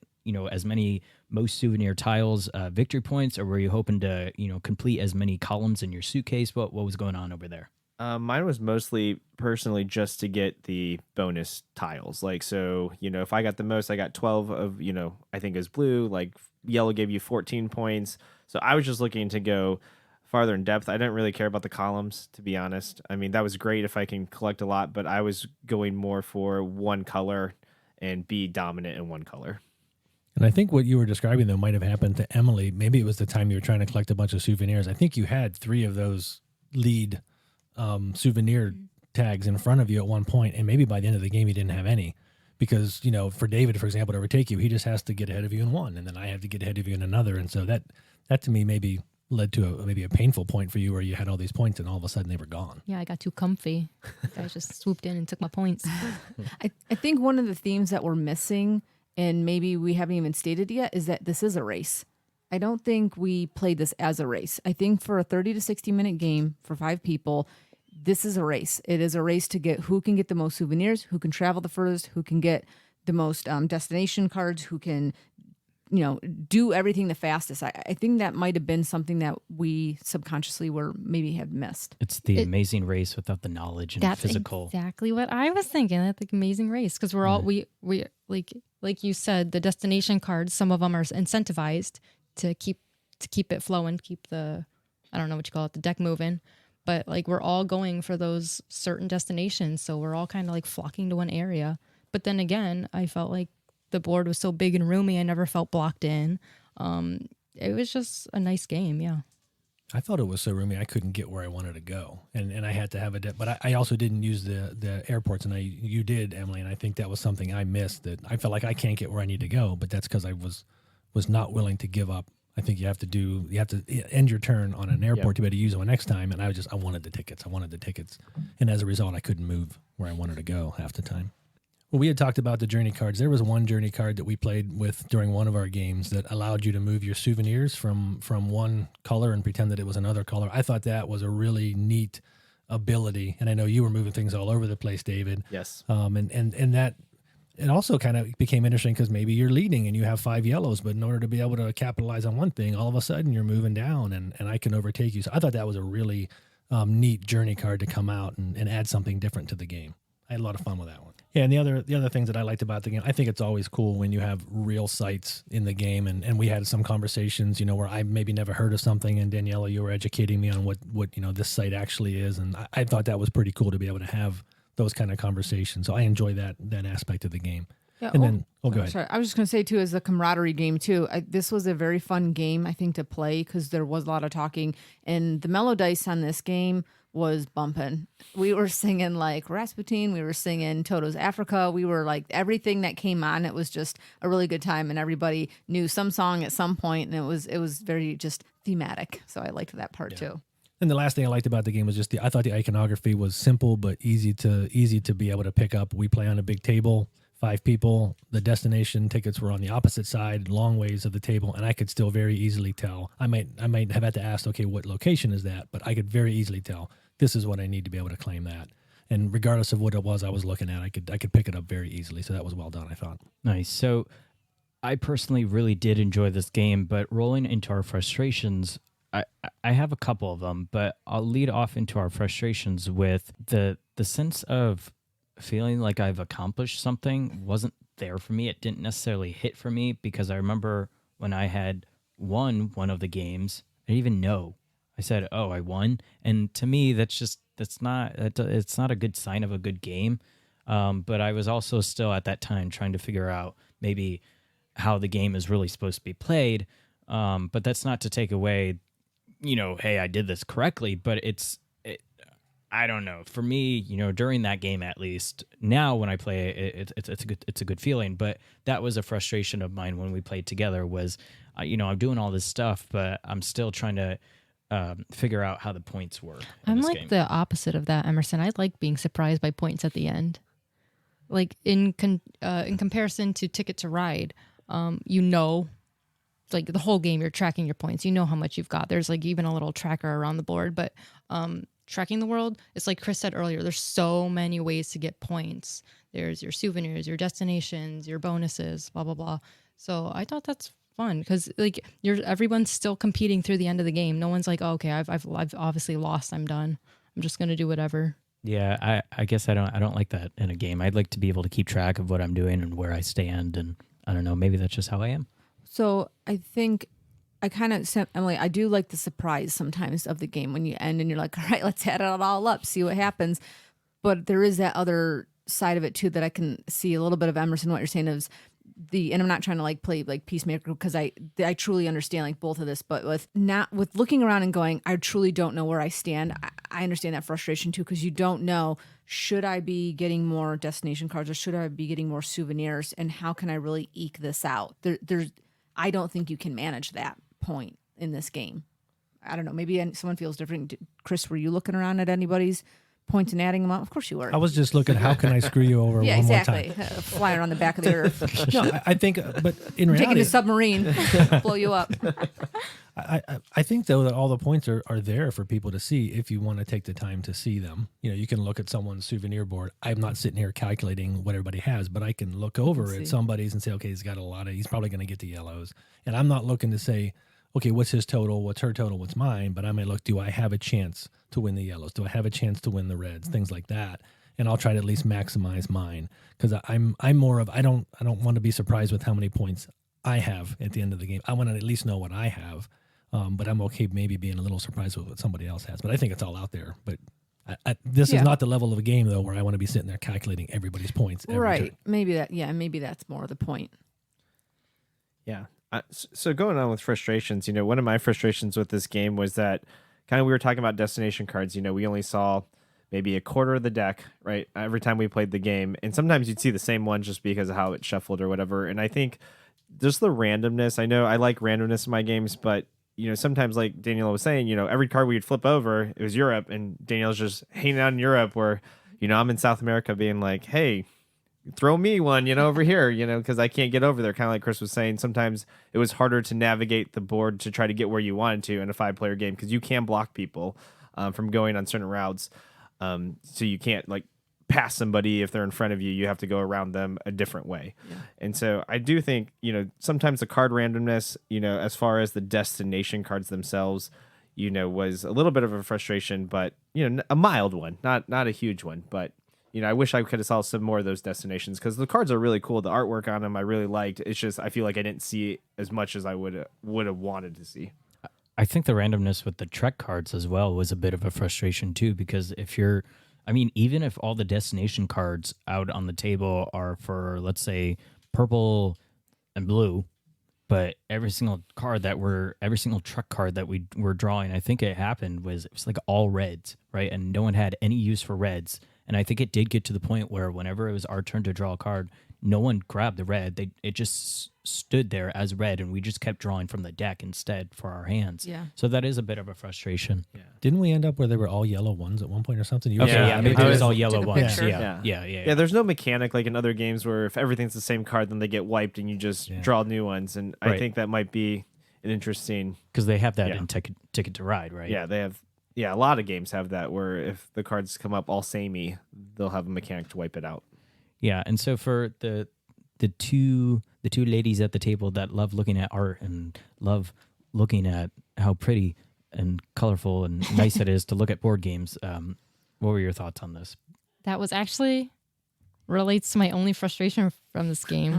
as many most souvenir tiles victory points, or were you hoping to, complete as many columns in your suitcase? What was going on over there? Mine was mostly personally just to get the bonus tiles. So, if I got the most, I got 12 of, I think is blue, like yellow gave you 14 points. So I was just looking to go farther in depth. I didn't really care about the columns, to be honest. I mean, that was great if I can collect a lot, but I was going more for one color and be dominant in one color. And I think what you were describing, though, might have happened to Emily. Maybe it was the time you were trying to collect a bunch of souvenirs. I think you had 3 of those lead souvenir tags in front of you at one point, and maybe by the end of the game you didn't have any. Because, for David, for example, to overtake you, he just has to get ahead of you in one, and then I have to get ahead of you in another. And so that to me maybe led to maybe a painful point for you where you had all these points and all of a sudden they were gone. Yeah, I got too comfy. The guys just swooped in and took my points. I think one of the themes that we're missing, and maybe we haven't even stated yet, is that this is a race. I don't think we played this as a race. I think for a 30 to 60 minute game for 5 people, this is a race. It is a race to get who can get the most souvenirs, who can travel the furthest, who can get the most destination cards, who can do everything the fastest. I think that might have been something that we subconsciously maybe had missed. It's the amazing race without the knowledge and That's physical. exactly what I was thinking. That's like amazing race, because we're all we like you said, the destination cards. Some of them are incentivized to keep it flowing, keep the, I don't know what you call it, the deck moving. But we're all going for those certain destinations, so we're all kind of flocking to one area. But then again, I felt like the board was so big and roomy, I never felt blocked in. It was just a nice game, yeah. I thought it was so roomy I couldn't get where I wanted to go, and I had to have but I also didn't use the airports, and you did, Emily, and I think that was something I missed, that I felt like I can't get where I need to go, but that's because I was not willing to give up. I think you have to end your turn on an airport to be able to use one next time, and I wanted the tickets, and as a result I couldn't move where I wanted to go half the time. Well, we had talked about the journey cards. There was one journey card that we played with during one of our games that allowed you to move your souvenirs from one color and pretend that it was another color. I thought that was a really neat ability, and I know you were moving things all over the place, David. Yes. And that it also kind of became interesting because maybe you're leading and you have 5 yellows, but in order to be able to capitalize on one thing, all of a sudden you're moving down and I can overtake you. So I thought that was a really neat journey card to come out and add something different to the game. I had a lot of fun with that one. Yeah, and the other things that I liked about the game, I think it's always cool when you have real sites in the game, and we had some conversations, where I maybe never heard of something, and Daniela, you were educating me on what this site actually is, and I thought that was pretty cool to be able to have those kind of conversations. So I enjoy that aspect of the game. Yeah, and then, go ahead. Sorry, I was just going to say, too, as a camaraderie game, too, this was a very fun game, I think, to play because there was a lot of talking. And the mellow dice on this game was bumping. We were singing, like, Rasputin. We were singing Toto's Africa. We were, like, everything that came on. It was just a really good time. And everybody knew some song at some point, and it was very just thematic. So I liked that part, too. And the last thing I liked about the game was just I thought the iconography was simple but easy to be able to pick up. We play on a big table, 5 people. The destination tickets were on the opposite side, long ways of the table, and I could still very easily tell. I might have had to ask, okay, what location is that? But I could very easily tell this is what I need to be able to claim that. And regardless of what it was I was looking at, I could pick it up very easily. So that was well done, I thought. Nice. So I personally really did enjoy this game, but rolling into our frustrations, I have a couple of them, but I'll lead off into our frustrations with the sense of feeling like I've accomplished something wasn't there for me. It didn't necessarily hit for me because I remember when I had won one of the games, I didn't even know. I said, "Oh, I won," and to me, it's not a good sign of a good game. But I was also still at that time trying to figure out maybe how the game is really supposed to be played. But that's not to take away, hey, I did this correctly, but I don't know. For me, during that game, at least now when I play it, it's a good feeling. But that was a frustration of mine when we played together. Was I'm doing all this stuff, but I'm still trying to figure out how the points work. I'm like the opposite of that, Emerson. I like being surprised by points at the end. Like in comparison to Ticket to Ride, like the whole game you're tracking your points. You know how much you've got. There's like even a little tracker around the board, but tracking the world, it's like Chris said earlier, there's so many ways to get points. There's your souvenirs, your destinations, your bonuses, blah blah blah. So I thought that's fun because like everyone's still competing through the end of the game. No one's like, oh, okay, I've obviously lost. I'm done. I'm just gonna do whatever. Yeah, I guess I don't like that in a game. I'd like to be able to keep track of what I'm doing and where I stand, and I don't know, maybe that's just how I am. So I think I kind of sent Emily, I do like the surprise sometimes of the game when you end and you're like, all right, let's add it all up, see what happens. But there is that other side of it too that I can see a little bit of Emerson, what you're saying is and I'm not trying to like play like peacemaker because I truly understand like both of this, but with looking around and going, I truly don't know where I stand. I understand that frustration too, because you don't know, should I be getting more destination cards or should I be getting more souvenirs, and how can I really eke this out? I don't think you can manage that point in this game. I don't know. Maybe someone feels different. Chris, were you looking around at anybody's points and adding them up? Of course you were. I was just looking, how can I screw you over one more time? Flyer on the back of the earth. No, I think, but in reality, taking a submarine, blow you up. I think though that all the points are there for people to see if you want to take the time to see them. You can look at someone's souvenir board. I'm not sitting here calculating what everybody has, but I can look over at somebody's and say, okay, he's probably going to get the yellows. And I'm not looking to say, okay, what's his total? What's her total? What's mine? But I may look, do I have a chance to win the yellows? Do I have a chance to win the reds? Things like that. And I'll try to at least maximize mine because I'm more of, I don't want to be surprised with how many points I have at the end of the game. I want to at least know what I have. But I'm okay maybe being a little surprised with what somebody else has. But I think it's all out there. But this is not the level of a game, though, where I want to be sitting there calculating everybody's points every right. turn. Maybe that's more the point. Yeah. So going on with frustrations, one of my frustrations with this game was that kind of we were talking about destination cards. We only saw maybe a quarter of the deck, right? Every time we played the game. And sometimes you'd see the same one just because of how it shuffled or whatever. And I think just the randomness, I know I like randomness in my games, but sometimes like Danielle was saying, every card we'd flip over, it was Europe, and Danielle's just hanging out in Europe where, I'm in South America being like, hey, throw me one, over here, because I can't get over there. Kind of like Chris was saying, sometimes it was harder to navigate the board to try to get where you wanted to in a 5-player game because you can block people from going on certain routes. So you can't like pass somebody if they're in front of you. You have to go around them a different way. Yeah. And so I do think, sometimes the card randomness, as far as the destination cards themselves, was a little bit of a frustration, but, a mild one, not a huge one. But, I wish I could have saw some more of those destinations because the cards are really cool. The artwork on them I really liked. It's just I feel like I didn't see as much as I would have wanted to see. I think the randomness with the Trek cards as well was a bit of a frustration too, because even if all the destination cards out on the table are for, let's say, purple and blue, but every single Trek card that we were drawing, I think it was like all reds, right? And no one had any use for reds. And I think it did get to the point where whenever it was our turn to draw a card, no one grabbed the red. It just stood there as red, and we just kept drawing from the deck instead for our hands. Yeah. So that is a bit of a frustration. Yeah. Didn't we end up where they were all yellow ones at one point or something? Maybe it was all yellow took a ones. picture. Yeah. There's no mechanic like in other games where if everything's the same card, then they get wiped and you just draw new ones. And I think that might be an interesting, because they have that in Ticket to Ride, right? Yeah, they have. Yeah, a lot of games have that where if the cards come up all samey, they'll have a mechanic to wipe it out. Yeah, and so for the two ladies at the table that love looking at art and love looking at how pretty and colorful and nice it is to look at board games, what were your thoughts on this? That was actually relates to my only frustration from this game.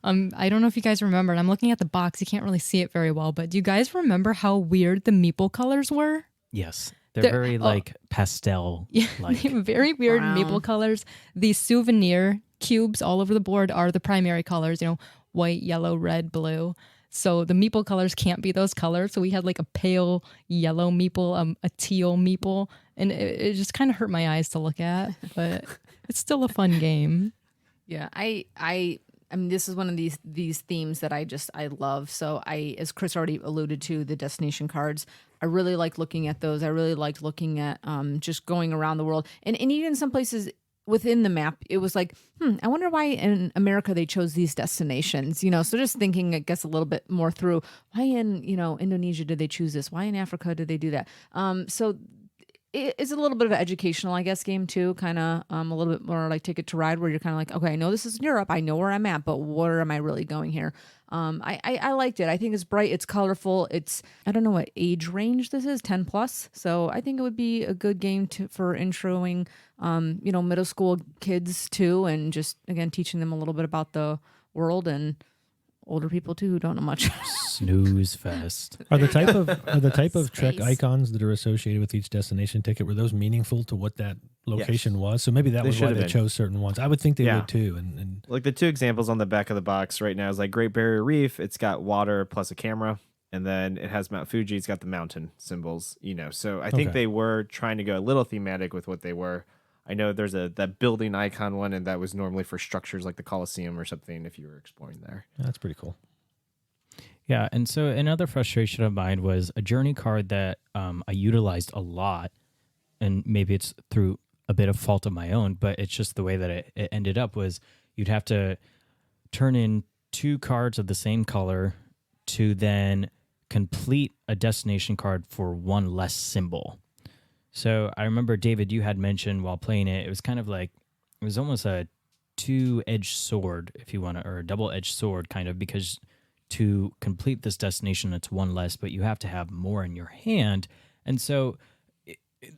I don't know if you guys remember, and I'm looking at the box. You can't really see it very well, but do you guys remember how weird the meeple colors were? Yes. They're very pastel. Yeah, very weird maple colors. The souvenir cubes all over the board are the primary colors, white, yellow, red, blue. So the meeple colors can't be those colors. So we had like a pale yellow meeple, a teal meeple, and it just kind of hurt my eyes to look at, but it's still a fun game. Yeah, I mean, this is one of these themes that I love. So as Chris already alluded to, the destination cards, I really like looking at those. I really liked looking at just going around the world. And even some places within the map, it was like, I wonder why in America they chose these destinations, so just thinking, I guess, a little bit more through why in, Indonesia did they choose this? Why in Africa did they do that? So it's a little bit of an educational, I guess, game too, kind of a little bit more like Ticket to Ride, where you're kind of like, okay, I know this is Europe, I know where I'm at, but where am I really going here? I liked it. I think it's bright, it's colorful. I don't know what age range this is, 10 plus. So I think it would be a good game for introing, middle school kids too, and just again teaching them a little bit about the world, and older people too who don't know much. Snooze fest. Are the type of Trek icons that are associated with each destination ticket, were those meaningful to what that location was? So maybe that was why they chose certain ones. I would think they would too. And like the two examples on the back of the box right now is like Great Barrier Reef. It's got water plus a camera, and then it has Mount Fuji. It's got the mountain symbols. So I think they were trying to go a little thematic with what they were. I know there's that building icon one, and that was normally for structures like the Colosseum or something if you were exploring there. That's pretty cool. Yeah, and so another frustration of mine was a journey card that I utilized a lot, and maybe it's through a bit of fault of my own, but it's just the way that it ended up was you'd have to turn in 2 cards of the same color to then complete a destination card for 1 less symbol. So I remember, David, you had mentioned while playing it was kind of like, it was almost a 2-edged sword, if you want to, or a double-edged sword kind of, because to complete this destination, it's 1 less, but you have to have more in your hand. And so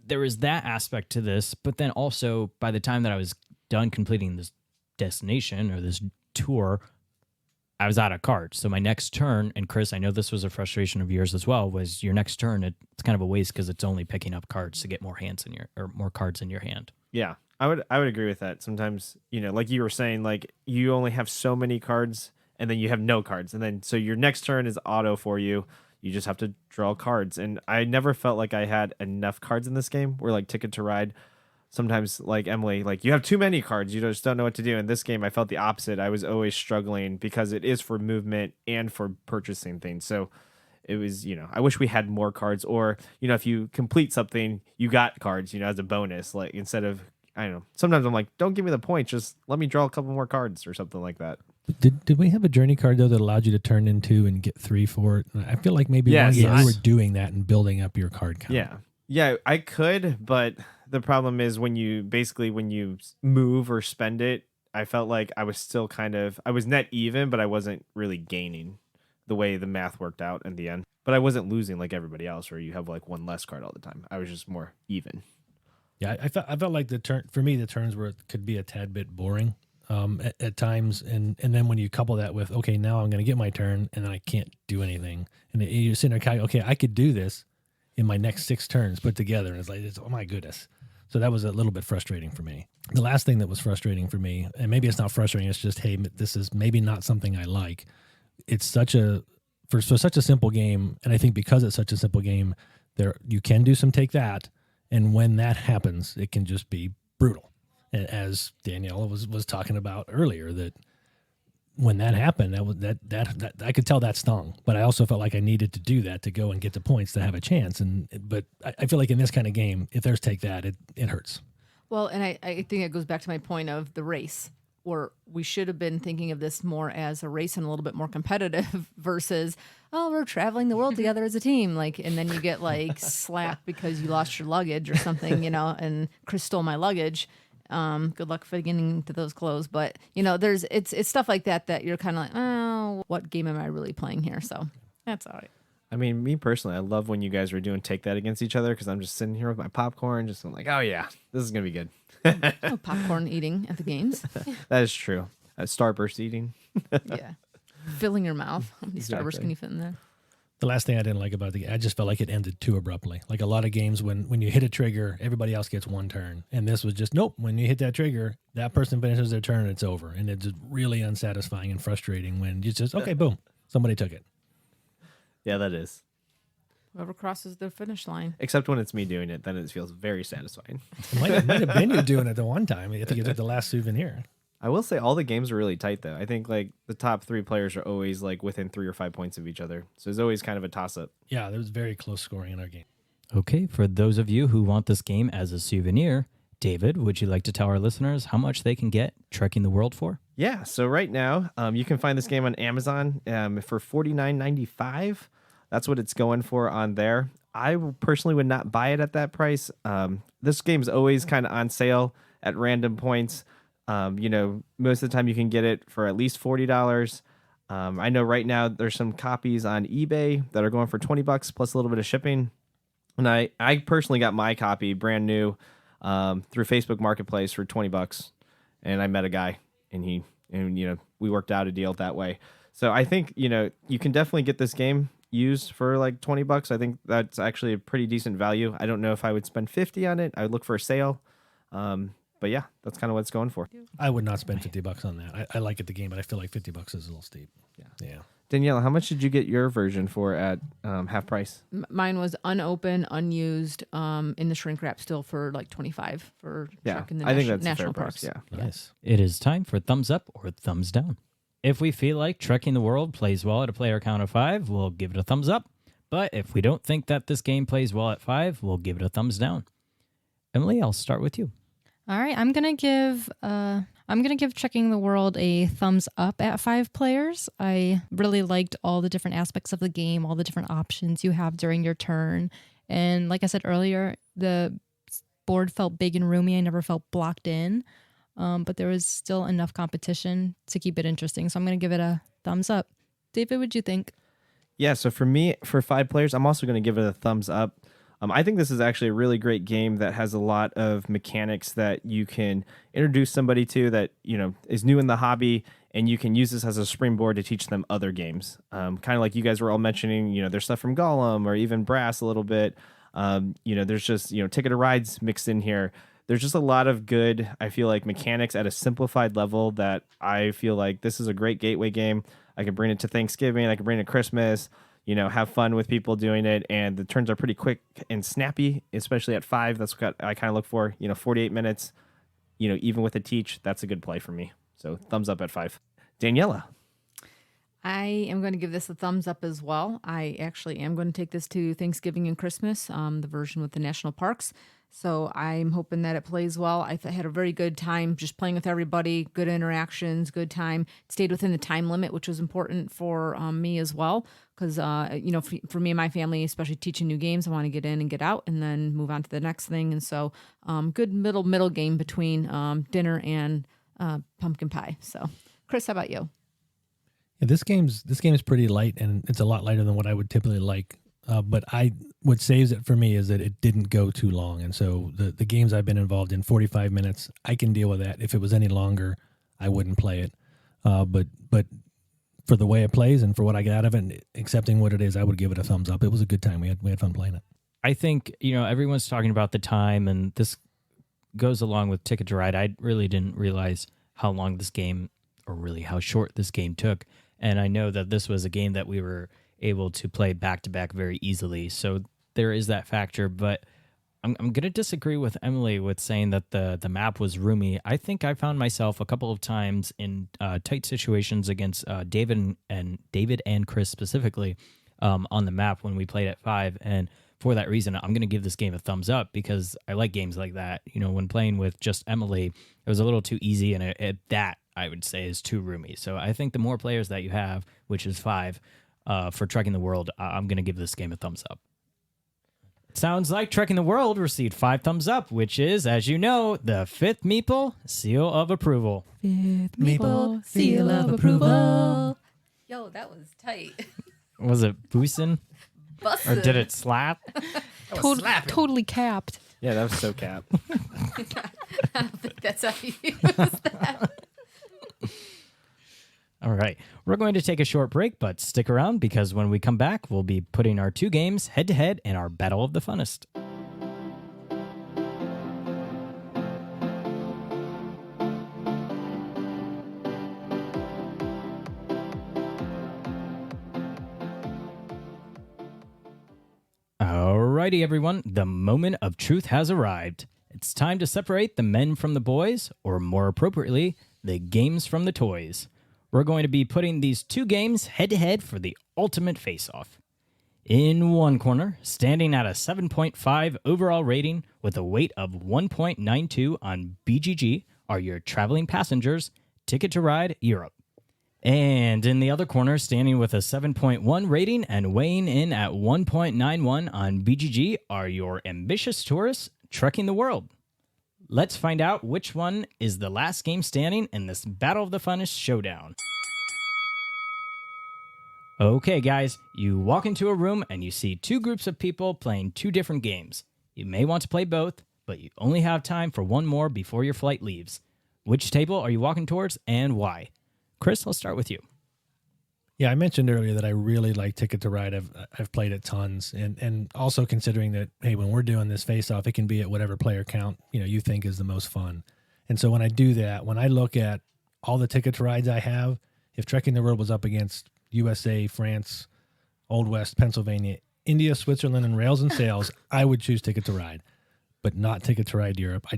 there is that aspect to this, but then also by the time that I was done completing this destination or this tour, I was out of cards. So my next turn, and Chris, I know this was a frustration of yours as well, was your next turn, it's kind of a waste because it's only picking up cards to get more cards in your hand. Yeah, I would agree with that. Sometimes, like you were saying, like you only have so many cards, and then you have no cards, and then so your next turn is auto for you. You just have to draw cards, and I never felt like I had enough cards in this game. Where like Ticket to Ride, sometimes like Emily, like you have too many cards, you just don't know what to do. In this game, I felt the opposite. I was always struggling because it is for movement and for purchasing things. So it was, I wish we had more cards, or if you complete something, you got cards, as a bonus. Like instead of, I don't know. Sometimes I'm like, don't give me the points, just let me draw a couple more cards or something like that. Did we have a journey card though that allowed you to turn into and get 3 for it? I feel like maybe Yes, one game yes. you were doing that and building up your card count. Yeah, I could, but the problem is when you move or spend it, I felt like I was still I was net even, but I wasn't really gaining the way the math worked out in the end. But I wasn't losing like everybody else, where you have like one less card all the time. I was just more even. Yeah, I felt like the turns could be a tad bit boring at times, and then when you couple that with, okay, now I'm going to get my turn, and then I can't do anything, and you're sitting there calculating, okay, I could do this in my next 6 turns put together, and it's like, oh my goodness. So that was a little bit frustrating for me. The last thing that was frustrating for me, and maybe it's not frustrating, it's just, hey, this is maybe not something I like. It's such a simple game, and I think because it's such a simple game, you can do some take that, and when that happens, it can just be brutal. As Daniela was talking about earlier, that when that happened, that I could tell that stung, but I also felt like I needed to do that to go and get the points to have a chance. But I feel like in this kind of game, if there's take that, it hurts. Well, and I think it goes back to my point of the race, where we should have been thinking of this more as a race and a little bit more competitive versus, oh, we're traveling the world together as a team. Like, and then you get like slapped because you lost your luggage or something, and Chris stole my luggage. Good luck fitting into those clothes. But, it's stuff like that you're kind of like, oh, what game am I really playing here? So that's all right. I mean, me personally, I love when you guys were doing take that against each other, because I'm just sitting here with my popcorn, just like, oh yeah, this is going to be good. Oh, popcorn eating at the games. That is true. Starburst eating. Yeah. Filling your mouth. How many Exactly. Starburst can you fit in there? The last thing I didn't like about the game, I just felt like it ended too abruptly. Like a lot of games, when you hit a trigger, everybody else gets one turn. And this was just, nope, when you hit that trigger, that person finishes their turn and it's over. And it's just really unsatisfying and frustrating when you just, okay, boom, somebody took it. Yeah, that is. Whoever crosses the finish line. Except when it's me doing it, then it feels very satisfying. It might have been you doing it the one time. I think you took the last souvenir. I will say all the games are really tight, though. I think like the top 3 players are always like within 3 or 5 points of each other. So it's always kind of a toss-up. Yeah, there was very close scoring in our game. Okay, for those of you who want this game as a souvenir, David, would you like to tell our listeners how much they can get Trekking the World for? Yeah, so right now you can find this game on Amazon for $49.95. That's what it's going for on there. I personally would not buy it at that price. This game's always kind of on sale at random points. Most of the time you can get it for at least $40. I know right now there's some copies on eBay that are going for $20 plus a little bit of shipping. And I personally got my copy brand new through Facebook Marketplace for $20. And I met a guy and we worked out a deal that way. So I think, you can definitely get this game used for like $20. I think that's actually a pretty decent value. I don't know if I would spend $50 on it. I would look for a sale. But yeah, that's kind of what it's going for. I would not spend $50 on that. I like it, the game, but I feel like $50 is a little steep. Yeah. Daniela, how much did you get your version for at half price? Mine was unopened, unused, in the shrink wrap still for like $25 for Yeah, Trek in the I think that's a national fair parks. price. Yeah. Nice. It is time for thumbs up or thumbs down. If we feel like Trekking the World plays well at a player count of 5, we'll give it a thumbs up. But if we don't think that this game plays well at 5, we'll give it a thumbs down. Emily, I'll start with you. All right, I'm gonna give Trekking the World a thumbs up at 5 players. I really liked all the different aspects of the game, all the different options you have during your turn, and like I said earlier, the board felt big and roomy. I never felt blocked in, but there was still enough competition to keep it interesting. So I'm gonna give it a thumbs up. David, what'd you think? Yeah, so for me, for 5 players, I'm also going to give it a thumbs up. I think this is actually a really great game that has a lot of mechanics that you can introduce somebody to that, is new in the hobby, and you can use this as a springboard to teach them other games. Kind of like you guys were all mentioning, there's stuff from Gollum or even Brass a little bit. There's just, Ticket to Rides mixed in here. there's just a lot of good, I feel like, mechanics at a simplified level that I feel like this is a great gateway game. I can bring it to Thanksgiving. I can bring it to Christmas, have fun with people doing it. And the turns are pretty quick and snappy, especially at 5. That's what I kind of look for, 48 minutes, even with a teach, that's a good play for me. So thumbs up at 5. Daniela. I am going to give this a thumbs up as well. I actually am going to take this to Thanksgiving and Christmas, the version with the national parks. So I'm hoping that it plays well. I had a very good time just playing with everybody, good interactions, good time. It stayed within the time limit, which was important for me as well. Because, for me and my family, especially teaching new games, I want to get in and get out and then move on to the next thing. And so good middle game between dinner and pumpkin pie. So, Chris, how about you? Yeah, this game's pretty light, and it's a lot lighter than what I would typically like. But what saves it for me is that it didn't go too long. And so the games I've been involved in, 45 minutes, I can deal with that. If it was any longer, I wouldn't play it. But for the way it plays and for what I get out of it, and accepting what it is, I would give it a thumbs up. It was a good time. We had fun playing it. I think, everyone's talking about the time, and this goes along with Ticket to Ride. I really didn't realize how long this game, or really how short this game took. And I know that this was a game that we were able to play back-to-back very easily. So there is that factor. But I'm going to disagree with Emily with saying that the map was roomy. I think I found myself a couple of times in tight situations against David and Chris specifically on the map when we played at 5. And for that reason, I'm going to give this game a thumbs up because I like games like that. When playing with just Emily, it was a little too easy, and that, I would say, is too roomy. So I think the more players that you have, which is 5, for Trekking the World, I'm going to give this game a thumbs up. Sounds like Trekking the World received 5 thumbs up, which is, as you know, the 5th Meeple Seal of Approval. 5th Meeple Seal of Approval. Yo, that was tight. Was it boostin'? Bussin'. Or did it slap? Totally capped. Yeah, that was so cap. I don't think that's how you use that. All right. We're going to take a short break, but stick around because when we come back, we'll be putting our 2 games head-to-head in our Battle of the Funnest. Alrighty, everyone. The moment of truth has arrived. It's time to separate the men from the boys, or more appropriately, the games from the toys. We're going to be putting these 2 games head-to-head for the ultimate face-off. In one corner, standing at a 7.5 overall rating with a weight of 1.92 on BGG, are your traveling passengers, Ticket to Ride Europe. And in the other corner, standing with a 7.1 rating and weighing in at 1.91 on BGG, are your ambitious tourists, Trekking the World. Let's find out which one is the last game standing in this Battle of the Funnest showdown. Okay, guys, you walk into a room and you see 2 groups of people playing 2 different games. You may want to play both, but you only have time for one more before your flight leaves. Which table are you walking towards and why? Chris, I'll start with you. Yeah, I mentioned earlier that I really like Ticket to Ride. I've played it tons, and also considering that, hey, when we're doing this face-off, it can be at whatever player count you think is the most fun. And so when I do that, when I look at all the Ticket to Rides I have, if Trekking the World was up against USA, France, Old West, Pennsylvania, India, Switzerland, and Rails and Sails, I would choose Ticket to Ride, but not Ticket to Ride Europe. I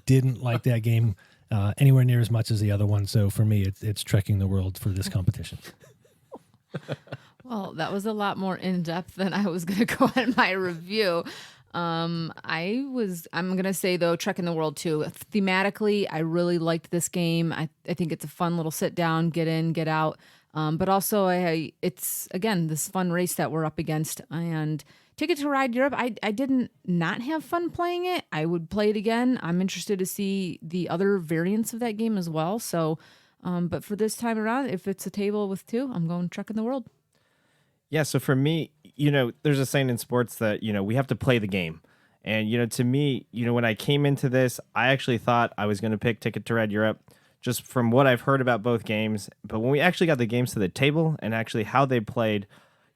didn't like that game anywhere near as much as the other one. So for me, it's Trekking the World for this competition. Well, that was a lot more in-depth than I was going to go in my review. I'm going to say, though, Trekking the World, too. Thematically, I really liked this game. I think it's a fun little sit-down, get in, get out. But also, it's, again, this fun race that we're up against. And Ticket to Ride Europe, I didn't not have fun playing it. I would play it again. I'm interested to see the other variants of that game as well. So, but for this time around, if it's a table with 2, I'm going Trekking the World. Yeah, so for me, there's a saying in sports that, we have to play the game. And, to me, when I came into this, I actually thought I was going to pick Ticket to Ride Europe just from what I've heard about both games. But when we actually got the games to the table and actually how they played,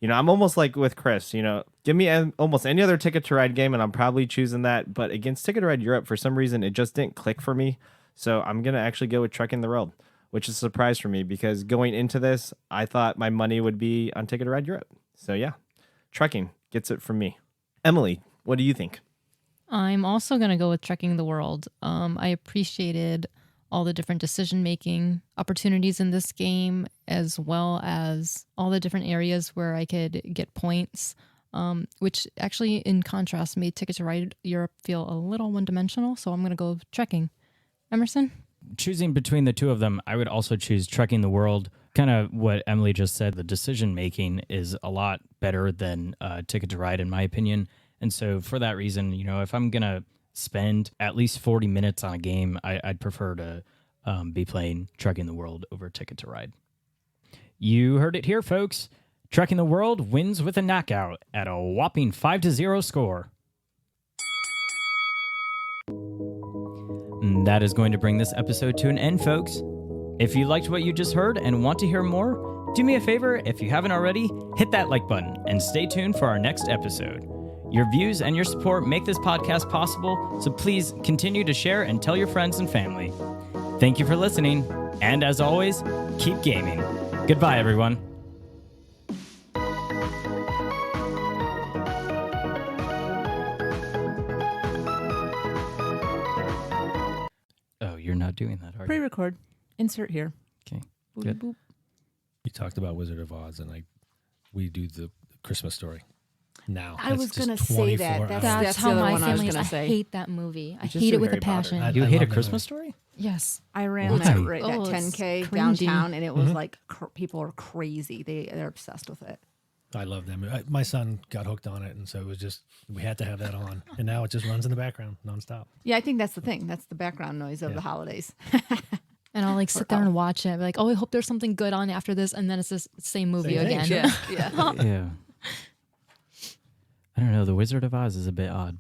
I'm almost like with Chris, give Give me almost any other Ticket to Ride game, and I'm probably choosing that. But against Ticket to Ride Europe, for some reason, it just didn't click for me. So I'm going to actually go with Trekking the World, which is a surprise for me because going into this, I thought my money would be on Ticket to Ride Europe. So yeah, Trekking gets it from me. Emily, what do you think? I'm also going to go with Trekking the World. I appreciated all the different decision-making opportunities in this game, as well as all the different areas where I could get points, which actually, in contrast, made Ticket to Ride Europe feel a little one-dimensional. So I'm going to go Trekking. Emerson? Choosing between the two of them, I would also choose Trekking the World. Kind of what Emily just said, the decision-making is a lot better than Ticket to Ride, in my opinion. And so for that reason, if I'm going to spend at least 40 minutes on a game, I'd prefer to be playing Trekking the World over Ticket to Ride. You heard it here, folks. Trekking the World wins with a knockout at a whopping 5-0 score. And that is going to bring this episode to an end, folks. If you liked what you just heard and want to hear more, do me a favor, if you haven't already, hit that like button and stay tuned for our next episode. Your views and your support make this podcast possible, so please continue to share and tell your friends and family. Thank you for listening, and as always, keep gaming. Goodbye, everyone. Oh, you're not doing that, are you? Pre-record. Insert here. Okay, Boop, good. boop. You talked about Wizard of Oz, and we do the Christmas Story. Now I was going to say that. That's That's the how other my one I was family is. going I to say. hate that movie. I just hate do it with a Harry Potter. passion. You I hate A love that Christmas movie. Story? Yes. I ran Why? that Oh, that it's 10K cringy. downtown, and it was like people are crazy. They're obsessed with it. I love that movie. My son got hooked on it, and so it was just, we had to have that on. And now it just runs in the background nonstop. Yeah, I think that's the thing. That's the background noise of Yeah. the holidays. And I'll sit there and watch it. I'll be like, oh, I hope there's something good on after this. And then it's the same movie Same thing. again. yeah. Yeah. I don't know. The Wizard of Oz is a bit odd.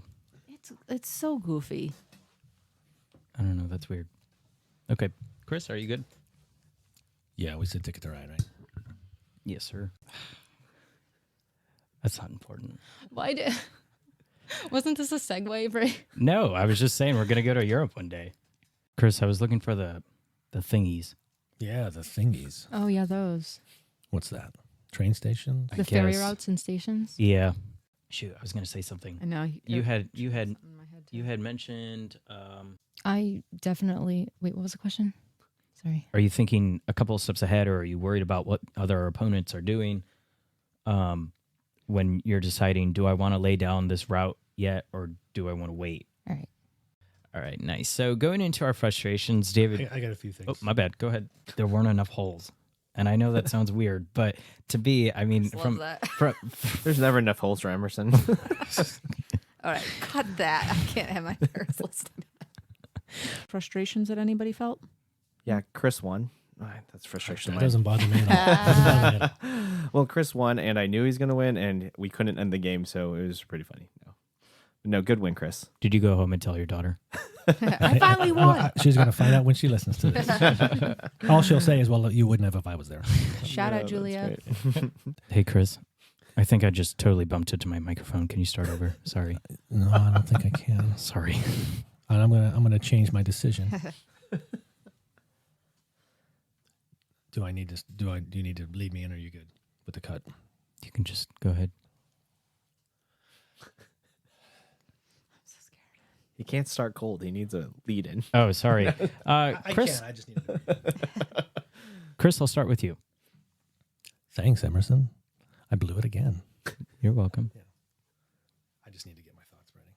It's so goofy. I don't know. That's weird. Okay. Chris, are you good? Yeah, we said Ticket to Ride, right? Yes, sir. That's not important. Why did... Wasn't this a segue, Bray? No, I was just saying we're going to go to Europe one day. Chris, I was looking for the thingies. Yeah, the thingies. Oh, yeah, those. What's that? Train station? The ferry guess. routes and stations. Yeah. Shoot, I was going to say something. I know. You had in my head, too. you had mentioned I definitely... Wait, what was the question? Sorry. are you thinking a couple of steps ahead, or are you worried about what other opponents are doing when you're deciding, do I want to lay down this route yet, or do I want to wait? All right. All right, nice. So going into our frustrations, David. I got a few things. Oh, my bad. Go ahead. There weren't enough holes. And I know that sounds weird, but to be, I mean, Love from, that. from There's never enough holes for Emerson. All right, cut that. I can't have my parents listening. Frustrations that anybody felt? Yeah, Chris won. All right, that's frustration. That of mine. doesn't bother me at all. Doesn't bother me at all. Well, Chris won, and I knew he was going to win, and we couldn't end the game, so it was pretty funny. No, good win, Chris. Did you go home and tell your daughter? I finally won. She's going to find out when she listens to this. All she'll say is, well, you wouldn't have if I was there. Shout No, out, that's Julia. great. Hey, Chris. I think I just totally bumped into my microphone. Can you start over? Sorry. No, I don't think I can. Sorry. And I'm gonna change my decision. Do you need to lead me in, or are you good with the cut? You can just go ahead. He can't start cold. He needs a lead in. Oh, sorry. Chris, I just need to. Chris, I'll start with you. Thanks, Emerson. I blew it again. You're welcome. I just need to get my thoughts ready.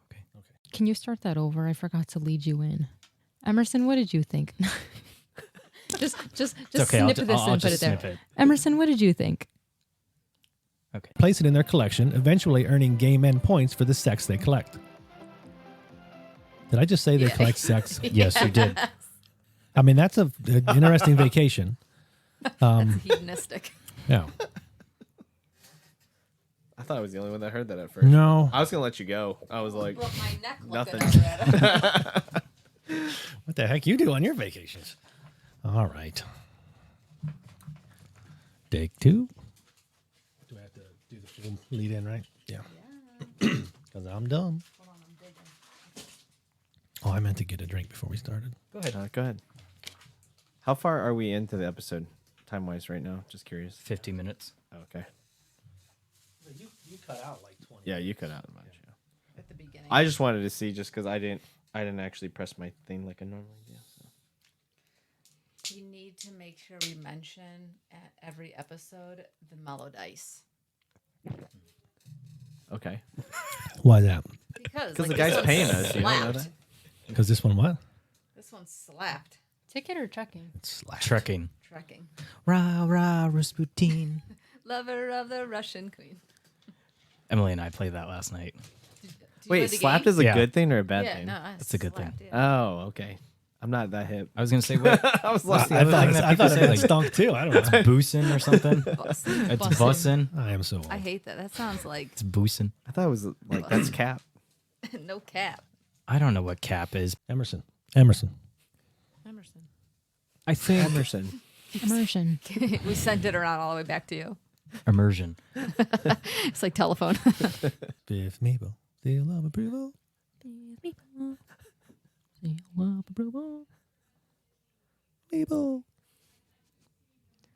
Okay. Can you start that over? I forgot to lead you in. Emerson, what did you think? just It's okay. snip this I'll and put it just there. snip it. Emerson, what did you think? Okay. Place it in their collection, eventually earning game end points for the sex they collect. Did I just say they collect sex? Yes, you did. I mean, that's an interesting vacation. Hedonistic. Yeah. I thought I was the only one that heard that at first. No. I was going to let you go. I was like, Broke my neck Nothing. looking at it. What the heck you do on your vacations? All right. Take two. Do I have to do the full lead in, right? Yeah. Because I'm dumb. Oh, I meant to get a drink before we started. Go ahead. Go ahead. How far are we into the episode, time-wise, right now? Just curious. 50 minutes. Oh, okay. You cut out like 20. Yeah, you cut out a bunch. Yeah. At the beginning. I just wanted to see, just because I didn't actually press my thing like I normally do. So. You need to make sure we mention at every episode the mellow dice. Okay. Why that? Because the guy's paying us. You don't know that? Because this one what? This one slapped. Ticket or checking? It's slapped. Trekking. Trekking. Rah, rah, Rasputin. Lover of the Russian queen. Emily and I played that last night. Did you Wait, play the slapped game? is a Yeah. good thing or a bad Yeah, thing? no, It's a good thing. slapped, yeah. Oh, okay. I'm not that hip. I was going to say, what? I was What's lost. the other thing that I people thought say? it Like, stunk too. I don't know. boosing or something? Bus. It's Bussin'. bussin'. I am so old. I hate that. That sounds like It's boosing. I thought it was like, that's cap. no cap. I don't know what cap is. Emerson. Emerson. I think Emerson. Immersion. We sent it around all the way back to you. immersion. It's like telephone. Fifth Maple. Seal of approval. Maple.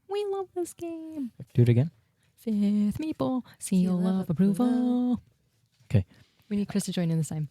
We love this game. Do it again. Fifth Meeple, seal of approval. Okay. We need Chris to join in this time.